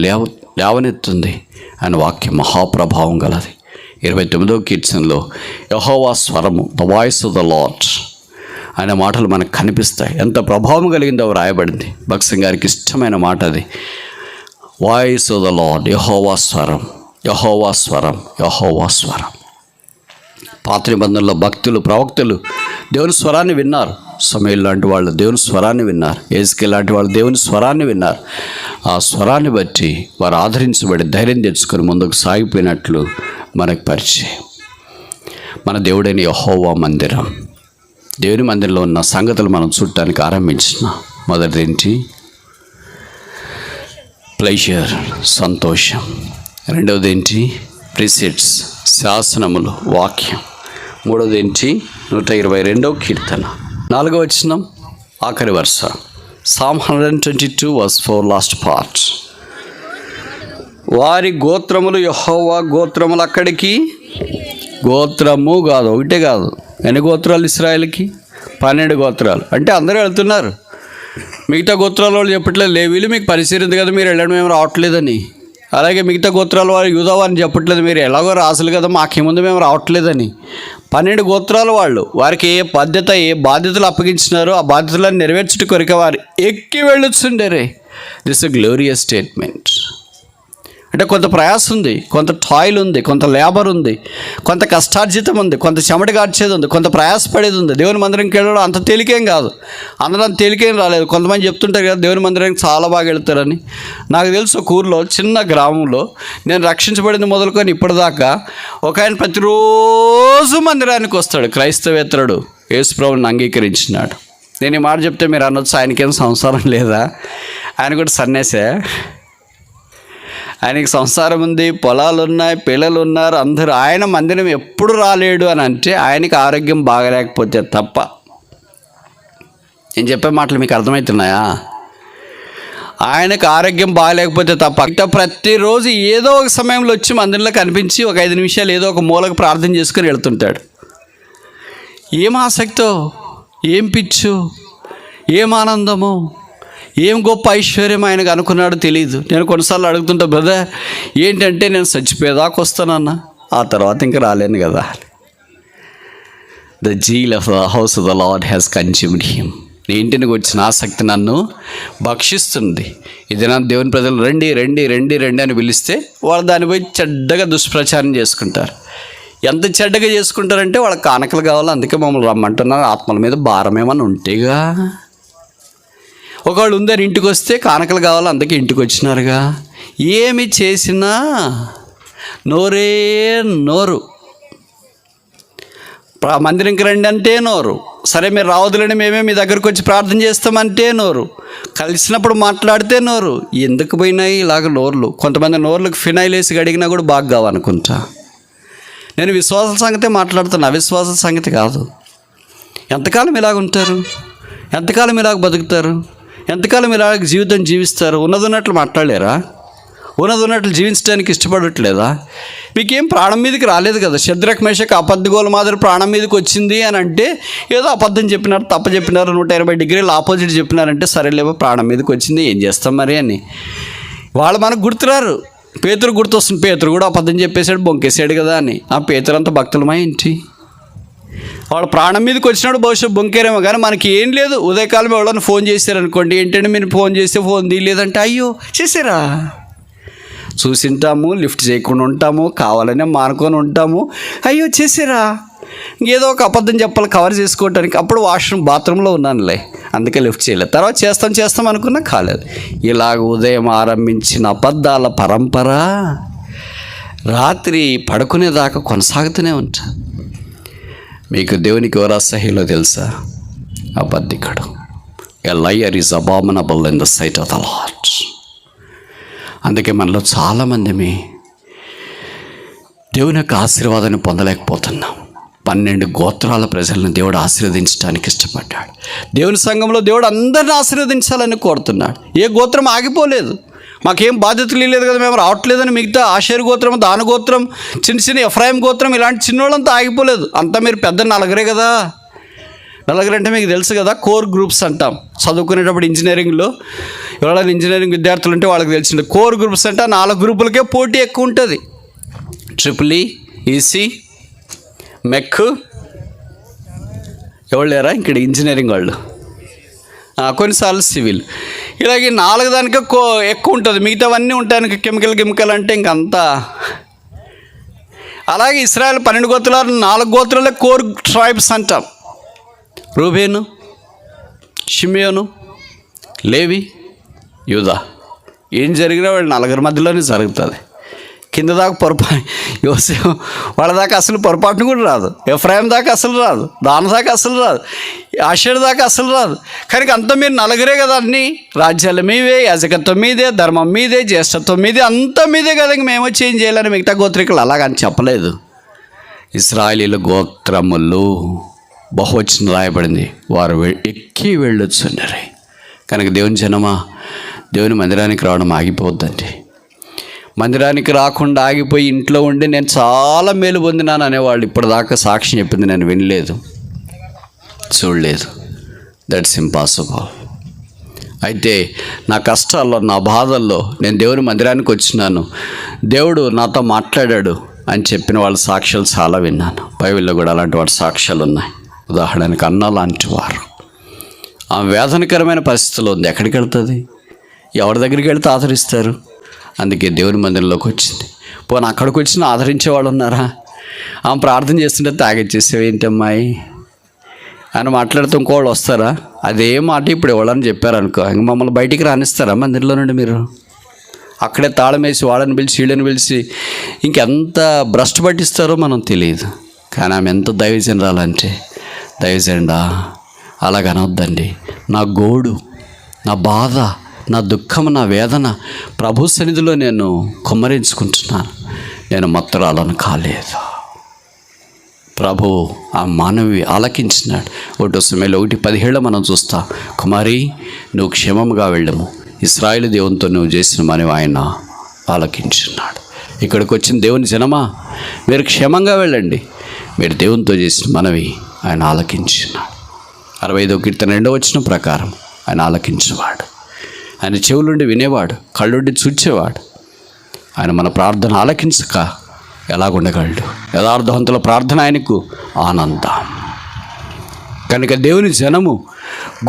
లేవనెత్తుంది. ఆయన వాక్యం మహాప్రభావం గలది. 29వ కీర్తనలో యెహోవా స్వరము, the voice of the lord, ఆయన మాటలు మనకు కనిపిస్తాయి. ఎంత ప్రభావం కలిగిందో రాయబడింది. భక్సింగ్ గారికి ఇష్టమైన మాట అది. వాయిస్ ఆఫ్ ద లార్డ్, యెహోవా స్వరం, యెహోవా స్వరం, యెహోవా స్వరం. పాత నిబంధనలో భక్తులు, ప్రవక్తలు దేవుని స్వరాన్ని విన్నారు. సమూయేలు లాంటి వాళ్ళు దేవుని స్వరాన్ని విన్నారు. యెహెజ్కేలు లాంటి వాళ్ళు దేవుని స్వరాన్ని విన్నారు. ఆ స్వరాన్ని బట్టి వారు ఆదరించబడి ధైర్యం తెచ్చుకొని ముందుకు సాగిపోయినట్లు మనకు పరిచయం. మన దేవుడైన యెహోవా మందిరం, దేవుని మందిరంలో ఉన్న సంగతులు మనం చూడటానికి ఆరంభించిన మొదటిది ఏంటి? ప్లెజర్, సంతోషం. రెండవది ఏంటి? ప్రిసెట్స్, శాసనములు, వాక్యం. మూడవది ఏంటి? 122వ కీర్తన 4వ వచనం ఆఖరి వరుస. Psalm 122 verse 4 last part. వారి గోత్రములు యెహోవా గోత్రములు. అక్కడికి గోత్రము కాదు, ఒకటే కాదు. ఎన్ని గోత్రాలు ఇశ్రాయేలుకి? 12 గోత్రాలు. అంటే అందరూ వెళ్తున్నారు. మిగతా గోత్రాల వాళ్ళు చెప్పట్లేదు, లేవీలు మీకు పరిశీలింది కదా, మీరు వెళ్ళడం మేము రావట్లేదని. అలాగే మిగతా గోత్రాల వాళ్ళు యూదావారిని చెప్పట్లేదు, మీరు ఎలాగో రాసులు కదా, మాకేముందు మేము రావట్లేదని. 12 గోత్రాల వాళ్ళు, వారికి ఏ బాధ్యతలు అప్పగించినారో ఆ బాధ్యతలను నెరవేర్చుట కొరికే వారు ఎక్కి వెళ్ళొచ్చుండేరే. This a glorious statement. అంటే కొంత ప్రయాస ఉంది, కొంత టాయిల్ ఉంది, కొంత లేబర్ ఉంది, కొంత కష్టార్జితం ఉంది, కొంత చెమట గార్చేది ఉంది, కొంత ప్రయాసపడేది ఉంది. దేవుని మందిరంకి వెళ్ళడం అంత తేలికేం కాదు. అందరూ అంత తేలికేం రాలేదు. కొంతమంది చెప్తుంటారు కదా దేవుని మందిరానికి చాలా బాగా వెళ్తారని. నాకు తెలుసు, ఒక ఊరిలో చిన్న గ్రామంలో నేను రక్షించబడింది మొదలుకొని ఇప్పటిదాకా ఒక ఆయన ప్రతిరోజు మందిరానికి వస్తాడు, క్రైస్తవేతరుడు, యేసుప్రభువుని అంగీకరించినాడు. నేను ఈ మాట చెప్తే మీరు అనొచ్చు, ఆయనకేం సంసారం లేదా? ఆయన కూడా సన్యాసే. ఆయనకి సంసారం ఉంది, పొలాలు ఉన్నాయి, పిల్లలు ఉన్నారు, అందరూ. ఆయన మందిరం ఎప్పుడు రాలేడు అని అంటే ఆయనకి ఆరోగ్యం బాగలేకపోతే తప్ప. నేను చెప్పే మాటలు మీకు అర్థమవుతున్నాయా? ఆయనకు ఆరోగ్యం బాగలేకపోతే తప్ప ఇట్లా ప్రతిరోజు ఏదో ఒక సమయంలో వచ్చి మందిరంలో కనిపించి ఒక 5 నిమిషాలు ఏదో ఒక మూలకు ప్రార్థన చేసుకుని వెళ్తుంటాడు. ఏం ఆసక్తో, ఏం పిచ్చు, ఏం ఆనందమో, ఏం గొప్ప ఐశ్వర్యం ఆయనకు అనుకున్నాడో తెలియదు. నేను కొన్నిసార్లు అడుగుతుంటా, బ్రదర్ ఏంటంటే నేను చచ్చిపోయేదాకా వస్తానన్నా, ఆ తర్వాత ఇంకా రాలేను కదా. The zeal of the house of the lord has consumed him. నీ ఇంటికి వచ్చిన ఆసక్తి నన్ను భక్షిస్తుంది. ఇది నా దేవుని ప్రజలు రండి రండి రండి రండి అని పిలిస్తే వాళ్ళు దాన్ని పోయి చెడ్డగా దుష్ప్రచారం చేసుకుంటారు. ఎంత చెడ్డగా చేసుకుంటారంటే వాళ్ళకి కానుకలు కావాలి, అందుకే మమ్మల్ని రమ్మంటున్నారు. ఆత్మల మీద భారం ఏమన్నా ఉంటేగా. ఒకళ్ళు ఉందని ఇంటికి వస్తే కానుకలు కావాలి, అందుకే ఇంటికి వచ్చినారుగా. ఏమి చేసినా నోరే నోరు. మందిరంకి రండి అంటే నోరు. సరే మీరు రావద్దులని మేమే మీ దగ్గరకు వచ్చి ప్రార్థన చేస్తామంటే నోరు. కలిసినప్పుడు మాట్లాడితే నోరు. ఎందుకు పోయినాయి ఇలాగ నోర్లు? కొంతమంది నోర్లకు ఫినాయిల్ వేసి గడిగినా కూడా బాగా కావనుకుంటా. నేను విశ్వాసాల సంగతే మాట్లాడుతున్నా, అవిశ్వాసాల సంగతి కాదు. ఎంతకాలం ఇలాగ ఉంటారు? ఎంతకాలం ఇలాగ బతుకుతారు? ఎంతకాలం ఇలాగ జీవితం జీవిస్తారు? ఉన్నదన్నట్లు మాట్లాడలేరా? ఉన్నదన్నట్లు జీవించడానికి ఇష్టపడట్లేదా? మీకేం ప్రాణం మీదకి రాలేదు కదా. శద్రక్ మేషక్ అబద్ధగోల మాదిరి ప్రాణం మీదకి వచ్చింది అని అంటే ఏదో అబద్ధం చెప్పినారు, తప్ప చెప్పినారు, 180 డిగ్రీలు ఆపోజిట్ చెప్పినారంటే సరేలేమో ప్రాణం మీదకి వచ్చింది, ఏం చేస్తాం మరి అని. వాళ్ళు మనకు గుర్తురారు. పేతురు గుర్తొస్తుంది. పేతురు కూడా అబద్ధం చెప్పేశాడు, బొంకేసాడు కదా అని. ఆ పేతురు అంత భక్తులమా ఏంటి? వాడు ప్రాణం మీదకి వచ్చినాడు, బహుశా బొంకేరేమో. కానీ మనకి ఏం లేదు. ఉదయకాలం ఎవరైనా ఫోన్ చేశారనుకోండి, ఏంటంటే మీరు ఫోన్ చేస్తే ఫోన్ తీయలేదంటే అయ్యో చేసారా, చూసింటాము, లిఫ్ట్ చేయకుండా ఉంటాము, కావాలనే మానుకొని ఉంటాము, అయ్యో చేసారా. ఏదో ఒక అబద్ధం చెప్పాలి కవర్ చేసుకోవటానికి. అప్పుడు బాత్రూంలో ఉన్నానులే, అందుకే లిఫ్ట్ చేయలేదు. తర్వాత చేస్తాం అనుకున్నా కాలేదు. ఇలాగ ఉదయం ఆరంభించిన అబద్ధాల పరంపర రాత్రి పడుకునేదాకా కొనసాగుతూనే ఉంటా. మీకు దేవునికి ఎవరు అసహ్యంలో తెలుసా? అబద్ధికుడు. A liar is abominable in the sight of the Lord. అందుకే మనలో చాలామంది దేవుని యొక్క ఆశీర్వాదాన్ని పొందలేకపోతున్నాం. 12 గోత్రాల ప్రజలను దేవుడు ఆశీర్వదించడానికి ఇష్టపడ్డాడు. దేవుని సంఘంలో దేవుడు అందరిని ఆశీర్వదించాలని కోరుతున్నాడు. ఏ గోత్రం ఆగిపోలేదు. మాకేం బాధ్యతలు లేదు కదా, మేము రావట్లేదని మిగతా ఆషేరు గోత్రం, దాన గోత్రం, చిన్న ఎఫ్రాయిం గోత్రం ఇలాంటి చిన్నోళ్ళంతా ఆగిపోలేదు. అంతా మీరు పెద్ద నలుగురే కదా. నలుగురంటే మీకు తెలుసు కదా, కోర్ గ్రూప్స్ అంటాం. చదువుకునేటప్పుడు ఇంజనీరింగ్లో ఎవరైనా ఇంజనీరింగ్ విద్యార్థులు ఉంటే వాళ్ళకి తెలిసింది. కోర్ గ్రూప్స్ అంటే 4 గ్రూపులకే పోటీ ఎక్కువ ఉంటుంది. ట్రిపుల్ ఈసీ, మెక్, ఎవరు లేరా ఇక్కడ ఇంజనీరింగ్ వాళ్ళు, కొన్నిసార్లు సివిల్. ఇలాగే 4 దానికే ఎక్కువ ఉంటుంది. మిగతావన్నీ ఉంటాయి కెమికల్ అంటే ఇంకంతా. అలాగే ఇశ్రాయేల్ 12 గోత్రాలు, 4 గోత్రాలే కోర్ ట్రైబ్స్ అంటాం. రూబేను, షిమియోను, లేవి, యూదా. ఏం జరిగినా వాళ్ళు 4 మధ్యలోనే జరుగుతుంది. కింద దాకా యోసేపు వాళ్ళ దాకా అసలు పొరపాటును కూడా రాదు. ఎఫ్రాయిం దాకా అసలు రాదు. దాన దాకా అసలు రాదు. ఆషేర్ దాకా అసలు రాదు. కనుక అంతా మీరు నలుగురే కదా, అన్నీ రాజ్యాలు మీవే, యాజకత్వం మీదే, ధర్మం మీదే, జ్యేష్ఠత్వం మీదే, అంతా మీదే కదా, ఇంక మేము చేంజ్ చేయాలని మిగతా గోత్రికులు అలాగని చెప్పలేదు. ఇశ్రాయేలీల గోత్రములు బహువచనం రాయబడింది, వారు ఎక్కి వెళ్ళొచ్చుండరు. కనుక దేవుని జనమా, దేవుని మందిరానికి రావడం ఆగిపోద్దండి. మందిరానికి రాకుండా ఆగిపోయి ఇంట్లో ఉండి నేను చాలా మేలు పొందినాను అనేవాళ్ళు ఇప్పటిదాకా సాక్ష్యం చెప్పింది నేను వినలేదు, చూడలేదు. That's impossible. అయితే నా కష్టాల్లో, నా బాధల్లో నేను దేవుని మందిరానికి వచ్చినాను, దేవుడు నాతో మాట్లాడాడు అని చెప్పిన వాళ్ళ సాక్ష్యాలు చాలా విన్నాను. బైబిల్లో కూడా అలాంటి వాటి సాక్ష్యాలు ఉన్నాయి. ఉదాహరణకి అన్న లాంటి వారు, ఆ వేదనకరమైన పరిస్థితిలో ఉంది, ఎక్కడికి వెళ్తుంది? ఎవరి దగ్గరికి వెళ్తే ఆదరిస్తారు? అందుకే దేవుని మందిరంలోకి వచ్చింది. పోనీ అక్కడికి వచ్చిన ఆదరించే వాళ్ళు ఉన్నారా? ఆమె ప్రార్థన చేస్తుంటే తాగిచ్చేసేవి ఏంటమ్మాయి అని మాట్లాడుతూ ఇంకోళ్ళు వస్తారా? అదే మాట ఇప్పుడు ఇవ్వాలని చెప్పారనుకో, ఇంక మమ్మల్ని బయటికి రానిస్తారా మందిరంలో నుండి? మీరు అక్కడే తాళం వేసి వాళ్ళని పిలిచి వీళ్ళని పిలిచి ఇంకెంత భ్రష్టు పట్టిస్తారో మనం తెలియదు. కానీ ఆమె ఎంత దైవజనురాలంటే, దైవజనుడా అలాగనొద్దండి, నా గోడు, నా బాధ, నా దుఃఖం, నా వేదన ప్రభు సన్నిధిలో నేను కుమ్మరించుకుంటున్నాను, నేను మత్తరాలను కాలేదు. ప్రభు ఆ మానవి ఆలకించినాడు. 1 సమయంలో 1:17 మనం చూస్తాం, కుమారి నువ్వు క్షేమముగా వెళ్ళము, ఇశ్రాయేలు దేవునితో నువ్వు చేసిన మనవి ఆయన ఆలకించున్నాడు. ఇక్కడికి వచ్చిన దేవుని జనమా, మీరు క్షేమంగా వెళ్ళండి, మీరు దేవునితో చేసిన మనవి ఆయన ఆలకించున్నాడు. 65వ కీర్తన 2వ వచనం ప్రకారం ఆయన ఆలకించేవాడు, ఆయన చెవులుండి వినేవాడు, కళ్ళుండి చూచేవాడు. ఆయన మన ప్రార్థన ఆలకించక ఎలాగుండగలడు? యథార్థవంతుల ప్రార్థన ఆయనకు ఆనందం. కనుక దేవుని జనము,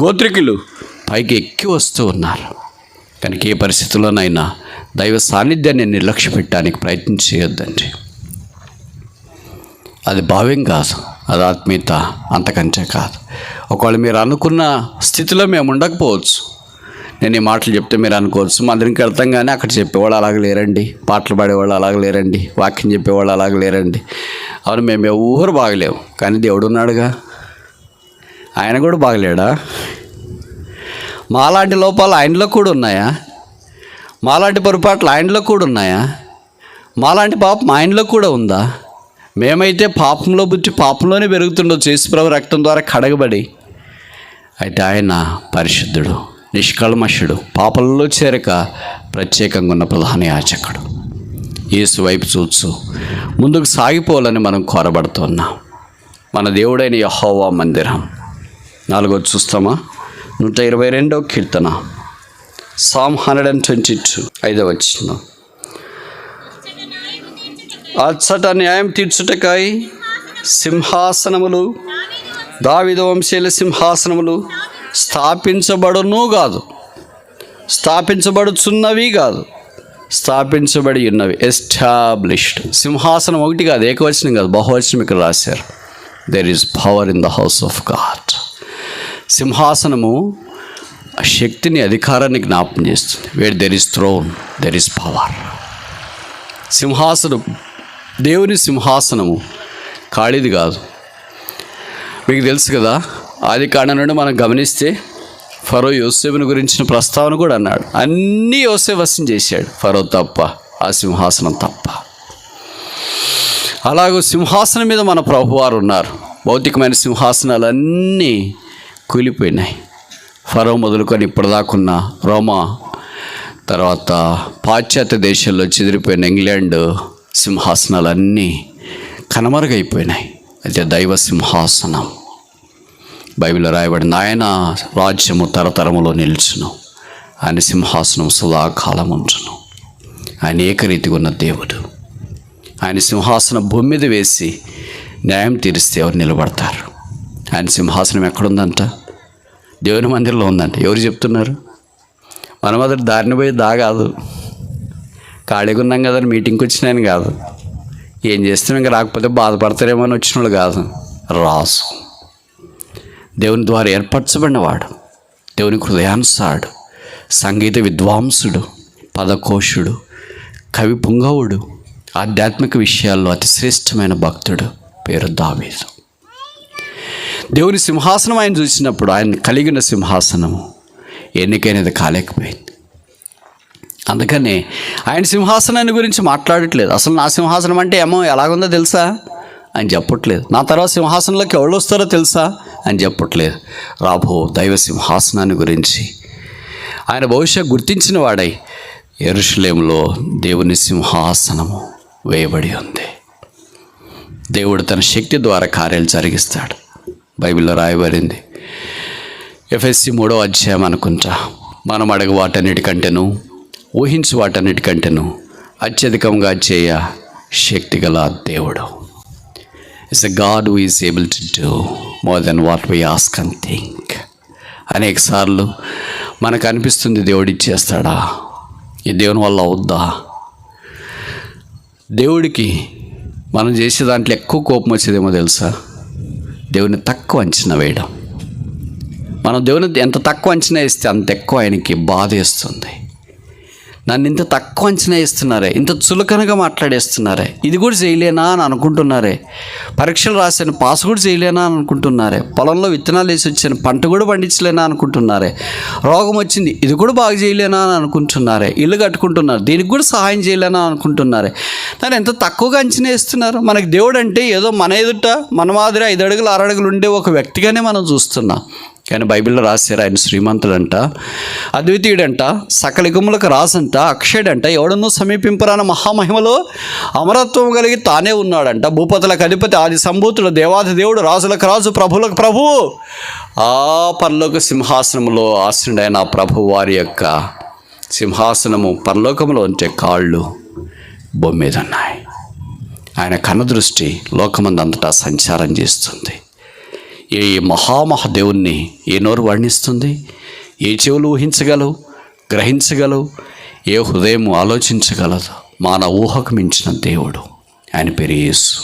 గోత్రికులు పైకి ఎక్కి వస్తూ ఉన్నారు. కనుక ఏ పరిస్థితుల్లోనైనా దైవ సాన్నిధ్యాన్ని నిర్లక్ష్య పెట్టడానికి ప్రయత్నం చేయొద్దండి. అది భావ్యం కాదు, అది ఆత్మీయత అంతకంటే కాదు. ఒకవేళ మీరు అనుకున్న స్థితిలో మేము ఉండకపోవచ్చు. నేను ఈ మాటలు చెప్తే మీరు అనుకోవచ్చు, మందిరికి వెళ్తాం కానీ అక్కడ చెప్పేవాళ్ళు అలాగ లేరండి, పాటలు పాడేవాళ్ళు అలాగ లేరండి, వాక్యం చెప్పేవాళ్ళు అలాగ లేరండి. అవును, మేము ఎవరు బాగలేవు, కానీ దేవుడు ఉన్నాడుగా, ఆయన కూడా బాగలేడా? మాలాంటి లోపాలు ఆయనలో కూడా ఉన్నాయా? మాలాంటి పొరపాట్లు ఆయనలో కూడా ఉన్నాయా? మాలాంటి పాపం ఆయనలో కూడా ఉందా? మేమైతే పాపంలో పుట్టి పాపంలోనే పెరుగుతుండొచ్చు, యేసుప్రభు రక్తం ద్వారా కడగబడి. అయితే ఆయన పరిశుద్ధుడు, నిష్కల్మషుడు, పాపంలో చేరక ప్రత్యేకంగా ఉన్న ప్రధాన యాజకుడు. యేసు వైపు చూచు ముందుకు సాగిపోవాలని మనం కోరబడుతున్నాం. మన దేవుడైన యెహోవా మందిరం. 4వది చూస్తామా? 122వ కీర్తన, సామ్ 122, 5వ వచనం. అచ్చట న్యాయం తీర్చుటకై సింహాసనములు, దావీదు వంశీయుల సింహాసనములు స్థాపించబడును కాదు, స్థాపించబడుచున్నవి కాదు, స్థాపించబడి ఉన్నవి, ఎస్టాబ్లిష్డ్. సింహాసనం ఒకటి కాదు, ఏకవచనం కాదు, బహువచనం ఇక్కడ రాశారు. There is power in the house of God. సింహాసనము శక్తిని, అధికారాన్ని జ్ఞాపకం చేస్తుంది. Where there is throne, there is power. సింహాసనం, దేవుని సింహాసనము ఖాళీది కాదు. మీకు తెలుసు కదా, ఆదికాండం నుండి మనం గమనిస్తే ఫరో యోసేపుని గురించిన ప్రస్తావన కూడా అన్నాడు. అన్నీ యోసేపు వశం చేశాడు, ఫరో తప్ప, ఆ సింహాసనం తప్ప. అలాగూ సింహాసనం మీద మన ప్రభువారు ఉన్నారు. భౌతికమైన సింహాసనాలన్నీ కూలిపోయినాయి. ఫరో మొదలుకొని ఇప్పటిదాకున్న రోమా, తర్వాత పాశ్చాత్య దేశాల్లో చెదిరిపోయిన ఇంగ్లాండ్ సింహాసనాలన్నీ కనుమరుగైపోయినాయి. అయితే దైవ సింహాసనం, బైబిల్లో రాయబడింది, ఆయన రాజ్యము తరతరములో నిలుచును, ఆయన సింహాసనం సదాకాలం ఉంచును. ఆయన ఏకరీతిగా ఉన్న దేవుడు. ఆయన సింహాసనం భూమి మీద వేసి న్యాయం తీరిస్తే ఎవరు నిలబడతారు? ఆయన సింహాసనం ఎక్కడుందంట? దేవుని మందిరంలో ఉందంట. ఎవరు చెప్తున్నారు? మన మొదటి దారిని పోయి దాగాదు, ఖాళీగా ఉన్నాం కదా మీటింగ్కి వచ్చినాయని కాదు, ఏం చేస్తున్నాం ఇంకా రాకపోతే బాధపడతారేమో అని వచ్చిన వాళ్ళు కాదు. రాసు దేవుని ద్వారా ఏర్పరచబడినవాడు, దేవుని హృదయానుసారుడు, సంగీత విద్వాంసుడు, పదకోశుడు, కవి పుంగవుడు, ఆధ్యాత్మిక విషయాల్లో అతి శ్రేష్టమైన భక్తుడు పేరు దావీదు. దేవుని సింహాసనం ఆయన చూసినప్పుడు ఆయన కలిగిన సింహాసనము ఎన్నికైనది కాలేకపోయింది. అందుకని ఆయన సింహాసనాన్ని గురించి మాట్లాడట్లేదు. అసలు నా సింహాసనం అంటే ఏమో ఎలాగుందో తెలుసా అని చెప్పట్లేదు. నా తర్వాత సింహాసనంలోకి ఎవరు వస్తారో తెలుసా అని చెప్పట్లేదు. రాబో దైవ సింహాసనాన్ని గురించి ఆయన బహుశా గుర్తించిన వాడై యెరూషలేములో దేవుని సింహాసనము వేయబడి ఉంది. దేవుడు తన శక్తి ద్వారా కార్యాలు జరిగిస్తాడు. బైబిల్లో రాయబడింది, ఎఫెసీ 3వ అధ్యాయం అనుకుంటా, మనం అడగ వాటన్నిటికంటేను ఊహించు వాటన్నిటికంటేను అత్యధికంగా చేయ శక్తి గల దేవుడు. It's a God who is able to do more than what we ask and think. అనేక సార్లు మనకు అనిపిస్తుంది దేవుడు ఇచ్చేస్తాడా, ఈ దేవుని వల్ల అవుద్దా. దేవుడికి మనం చేసే దాంట్లో ఎక్కువ కోపం వచ్చేదేమో తెలుసా, దేవుని తక్కువ అంచనా వేయడం. మనం దేవుని ఎంత తక్కువ అంచనా వేస్తే అంత ఎక్కువ ఆయనకి బాధ వేస్తుంది. నన్ను ఇంత తక్కువ అంచనా వేస్తున్నారే, ఇంత చులకనగా మాట్లాడేస్తున్నారే, ఇది కూడా చేయలేనా అని అనుకుంటున్నారే, పరీక్షలు రాశాను పాస్ కూడా చేయలేనా అని అనుకుంటున్నారే, పొలంలో విత్తనాలు వేసి వచ్చాను పంట కూడా పండించలేనా అనుకుంటున్నారే, రోగం వచ్చింది ఇది కూడా బాగా చేయలేనా అని అనుకుంటున్నారే, ఇల్లు కట్టుకుంటున్నారు దీనికి కూడా సహాయం చేయలేనా అనుకుంటున్నారే. నన్ను ఎంత తక్కువగా అంచనా వేస్తున్నారు. మనకి దేవుడు అంటే ఏదో మన ఎదుట మన మాదిరి 5 అడుగులు 6 అడుగులు ఉండే ఒక వ్యక్తిగానే మనం చూస్తున్నాం. కానీ బైబిల్లో రాశారు ఆయన శ్రీమంతుడంట, అద్వితీయుడంట, సకల యుగములకు రాజంట, అక్షయుడంట, ఎవడన్నూ సమీపింపరాన మహామహిమలో అమరత్వం కలిగి తానే ఉన్నాడంట, భూపతులకు అధిపతి, ఆది సంభూతుడు, దేవాది దేవుడు, రాజులకు రాజు, ప్రభులకు ప్రభువు. ఆ పరలోక సింహాసనంలో ఆసీనుడైన ప్రభు వారి యొక్క సింహాసనము పరలోకంలో ఉంటే కాళ్ళు భూమి మీద ఉన్నాయి. ఆయన కనుదృష్టి లోకమందంతటా సంచారం చేస్తుంది. ఏ మహామహదేవుణ్ణి ఏ నోరు వర్ణిస్తుంది, ఏ చెవులు ఊహించగలవు, గ్రహించగలవు, ఏ హృదయం ఆలోచించగలదు. మానవ ఊహకు మించిన దేవుడు. ఆయన పేరు యేసు.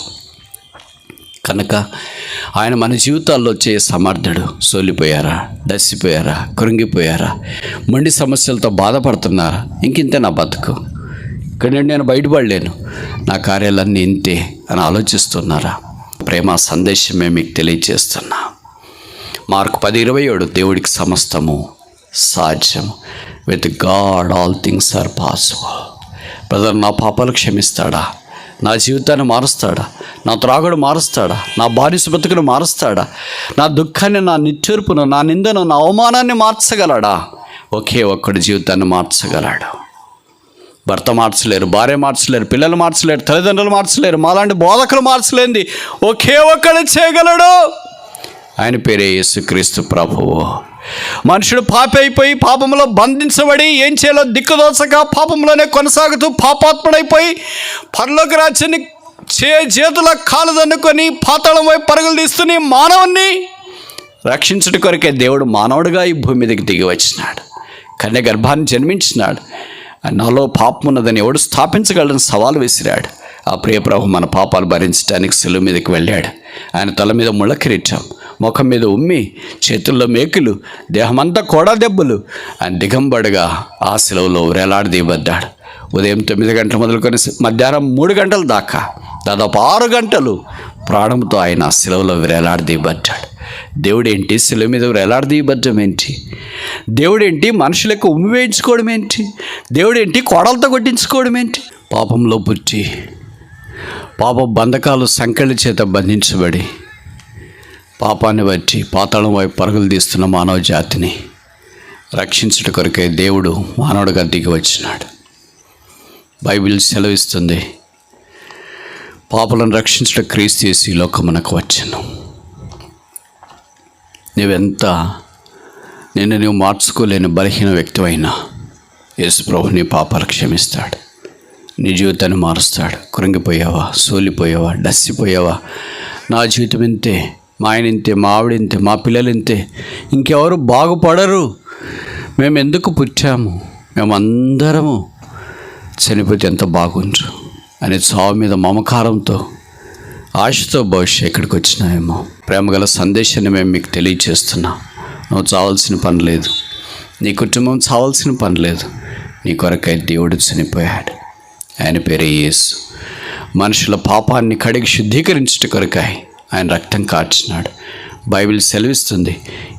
కనుక ఆయన మన జీవితాల్లో వచ్చే సమర్థుడు. సోలిపోయారా, దసిపోయారా, కృంగిపోయారా, మొండి సమస్యలతో బాధపడుతున్నారా, ఇంకింతే నా బతుకు, ఇక్కడ నేను బయటపడలేను, నా కార్యాలన్నీ ఇంతే అని ఆలోచిస్తున్నారా, ప్రేమ సందేశమే మీకు తెలియజేస్తున్నా. మార్కు 10:27 దేవుడికి సమస్తము సాధ్యం. With God all things are possible. Brother, నా పాపాలు క్షమిస్తాడా, నా జీవితాన్ని మారుస్తాడా, నా త్రాగుడు మారుస్తాడా, నా బానిస బతుకును మారుస్తాడా, నా దుఃఖాన్ని, నా నిట్టూర్పును, నా నిందను, నా అవమానాన్ని మార్చగలడా? ఒకే ఒక్కడి జీవితాన్ని మార్చగలడు. భర్త మార్చలేరు, భార్య మార్చలేరు, పిల్లలు మార్చలేరు, తల్లిదండ్రులు మార్చలేరు, మాలాంటి బోధకులు మార్చలేంది ఒకే ఒక్కడు చేయగలడు. ఆయన పేరే యేసుక్రీస్తు ప్రభువు. మనుషుడు పాపి అయిపోయి పాపంలో బంధించబడి ఏం చేయాలో దిక్కుదోచక పాపంలోనే కొనసాగుతూ పాపాత్ముడైపోయి పరలోక రాజ్యాన్ని చేతుల కాలు దన్నుకొని పాతాళం వైపు పరుగులు తీస్తూనే మానవుణ్ణి రక్షించుట కొరకే దేవుడు మానవుడిగా ఈ భూమి మీదకి దిగి వచ్చినాడు. కన్య గర్భాన్ని జన్మించినాడు. నాలో పాపం ఉన్నదని ఎవడు స్థాపించగలని సవాలు విసిరాడు. ఆ ప్రియ ప్రభు మన పాపాలు భరించడానికి శిలువ మీదకి వెళ్ళాడు. ఆయన తల మీద ముళ్ళ కిరీటం, ముఖం మీద ఉమ్మి, చేతుల్లో మేకులు, దేహమంతా కోడా దెబ్బలు. ఆయన దిగంబడిగా ఆ శిలువలో వేలాడదీయబడ్డాడు. ఉదయం 9 గంటల మొదలుకొని మధ్యాహ్నం 3 గంటల దాకా దాదాపు 6 గంటలు ప్రాణంతో ఆయన శిలువలో వేలాడదీయబడ్డాడు. దేవుడేంటి శిలువ మీద వేలాడదీయబడ్డం ఏంటి? దేవుడేంటి మనుషులకు ఉమ్మి వేయించుకోవడం ఏంటి? దేవుడేంటి కోడలతో కొట్టించుకోవడం ఏంటి? పాపంలో పుట్టి పాప బంధకాలు సంకెళ్ళ చేత బంధించబడి పాపాన్ని బట్టి పాతాళం వైపు పరుగులు తీస్తున్న మానవ జాతిని రక్షించుట కొరకే దేవుడు మానవుడిగా దిగి వచ్చినాడు. బైబిల్ సెలవిస్తుంది, పాపులను రక్షించుట క్రీస్తు యేసు ఈ లోకమునకు వచ్చెను. నువ్వు మార్చుకోలేని బలహీన వ్యక్తివైనా యేసు ప్రభు నీ పాపాలు క్షమిస్తాడు, నీ జీవితాన్ని మారుస్తాడు. కృంగిపోయావా, సోలిపోయావా, డస్సిపోయావా, నా జీవితం ఇంతే, మా ఆయన ఇంతే, మా ఆవిడ ఇంతే, మా పిల్లలు ఇంతే, ఇంకెవరు బాగుపడరు, మేము ఎందుకు పుట్టాము, మేమందరము చనిపోతే ఎంత బాగుండ్రు అనే చావు మీద మమకారంతో ఆశతో బహుశా ఇక్కడికి వచ్చినాయేమో. ప్రేమగల సందేశాన్ని మేము మీకు తెలియజేస్తున్నాం. నువ్వు చావాల్సిన పని లేదు, నీ కుటుంబం చావాల్సిన పని లేదు. నీ కొరకై దేవుడు చనిపోయాడు. ఆయన పేరే యేసు. మనుషుల పాపాన్ని కడిగి శుద్ధీకరించుట కొరకై ఆయన రక్తం కార్చినాడు. బైబిల్ సెలవిస్తుంది,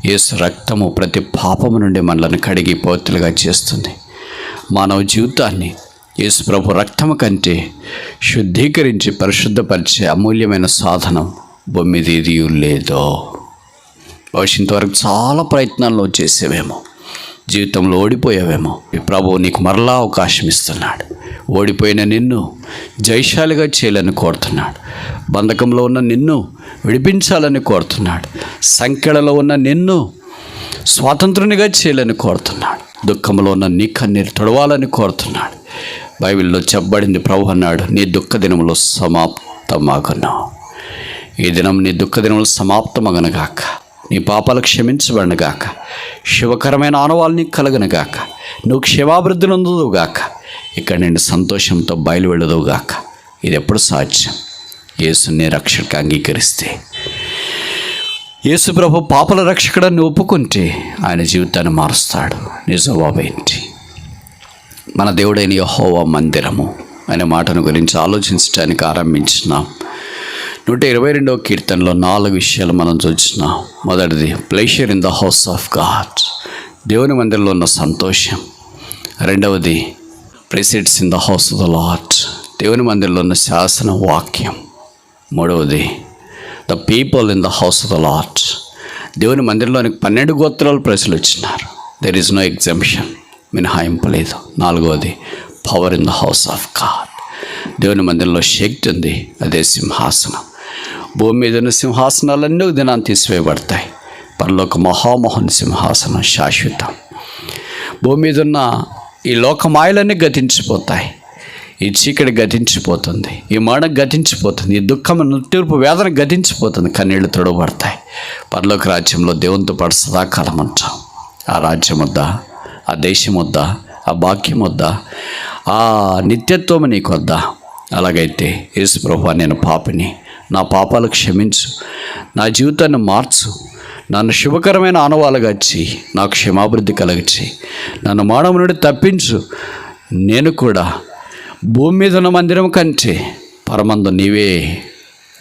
యేసు రక్తము ప్రతి పాపము నుండి మనల్ని కడిగి పవిత్రులుగా చేస్తుంది. మానవ జీవితాన్ని యేసు ప్రభు రక్తము కంటే శుద్ధీకరించి పరిశుద్ధపరిచే అమూల్యమైన సాధనం భూమి మీద ఏదీ లేదో. బహుశా ఇంతవరకు చాలా ప్రయత్నాల్లో చేసేవేమో, జీవితంలో ఓడిపోయావేమో. ప్రభువు నీకు మరలా అవకాశం ఇస్తున్నాడు. ఓడిపోయిన నిన్ను జయశాలిగా చేయాలని కోరుతున్నాడు. బంధకంలో ఉన్న నిన్ను విడిపించాలని కోరుతున్నాడు. సంఖ్యలలో ఉన్న నిన్ను స్వాతంత్రునిగా చేయాలని కోరుతున్నాడు. దుఃఖంలో ఉన్న నీ కన్నీరు తొడవాలని కోరుతున్నాడు. బైబిల్లో చెప్పబడింది, ప్రభు అన్నాడు, నీ దుఃఖ దినములు సమాప్తమగును. ఈ దినం నీ దుఃఖ దినములు సమాప్తమగనగాక, నీ పాపాలు క్షమించబడగాక, శుభకరమైన ఆనవాళ్ళు నీకు కలగనగాక, నువ్వు క్షేమాభివృద్ధి నొందుదువుగాక, ఇక్కడ నేను సంతోషంతో బయలు వెళ్ళదువుగాక. ఇది ఎప్పుడు సాధ్యం? యేసుని రక్షకుడిగా అంగీకరిస్తే, యేసు ప్రభు పాపల రక్షకుడని ఒప్పుకుంటే ఆయన జీవితాన్ని మారుస్తాడు. నీ జవాబు ఏంటి? మన దేవుడైన యెహోవా మందిరము అనే మాటను గురించి ఆలోచించడానికి ఆరంభించినాం. 122వ కీర్తనలో 4 విషయాలు మనం చూస్తున్నాం. మొదటిది, pleasure in the house of God, దేవుని మందిరంలో ఉన్న సంతోషం. రెండవది, precedents in the house of the Lord, దేవుని మందిరంలో ఉన్న శాసన వాక్యం. మూడవది, the people in the house of the Lord, దేవుని మందిరంలోనికి 12 గోత్రాల ప్రజలు వచ్చినారు. దెర్ ఈజ్ నో ఎగ్జంప్షన్, మినహాయింపు లేదు. నాలుగవది, power in the house of God, దేవుని మందిరంలో శక్తి ఉంది, అదే సింహాసనం. భూమి మీద ఉన్న సింహాసనాలన్నీ ఒక దినాన్ని తీసివేయబడతాయి. పరలోక మహామోహన్ సింహాసనం శాశ్వతం. భూమి మీద ఉన్న ఈ లోకమాయలన్నీ గతించిపోతాయి. ఈ చీకటి గతించిపోతుంది, ఈ మరణం గతించిపోతుంది, ఈ దుఃఖం, నిట్టూర్పు, వేదన గతించిపోతుంది. కన్నీళ్లు తొడబడతాయి. పరలోక రాజ్యంలో దేవునితో పాటు సదాకాలం ఉంటాం. ఆ రాజ్యం వద్దా, ఆ దేశం వద్దా, ఆ భాగ్యం వద్దా, ఆ నిత్యత్వం నీకు వద్దా? అలాగైతే యేసు ప్రభువా, నేను పాపిని, నా పాపాలు క్షమించు, నా జీవితాన్ని మార్చు, నన్ను శుభకరమైన ఆనవాలుగా వచ్చి నాకు క్షమాభివృద్ధి కలగచి, నన్ను మానవ నుండి తప్పించు. నేను కూడా భూమి మీద ఉన్న మందిరం కంటే పరమందు నీవే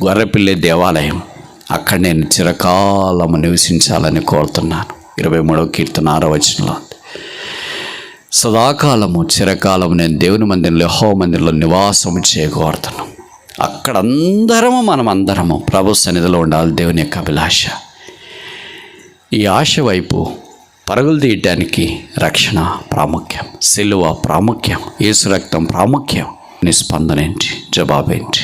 గొర్రెపిల్లే దేవాలయం, అక్కడ నేను చిరకాలము నివసించాలని కోరుతున్నాను. 23వ కీర్తన 6వ వచనంలో, సదాకాలము చిరకాలము నేను దేవుని మందిరంలో, యెహోవా మందిరంలో నివాసము చేయగోరుతున్నాను. అక్కడ మనమందరము ప్రభు సన్నిధిలో ఉండాలి. దేవుని యొక్క అభిలాష. ఈ ఆశ వైపు పరుగులు తీయటానికి రక్షణ ప్రాముఖ్యం, సిలువ ప్రాముఖ్యం, యేసు రక్తం ప్రాముఖ్యం. నీ స్పందన ఏంటి? జవాబేంటి?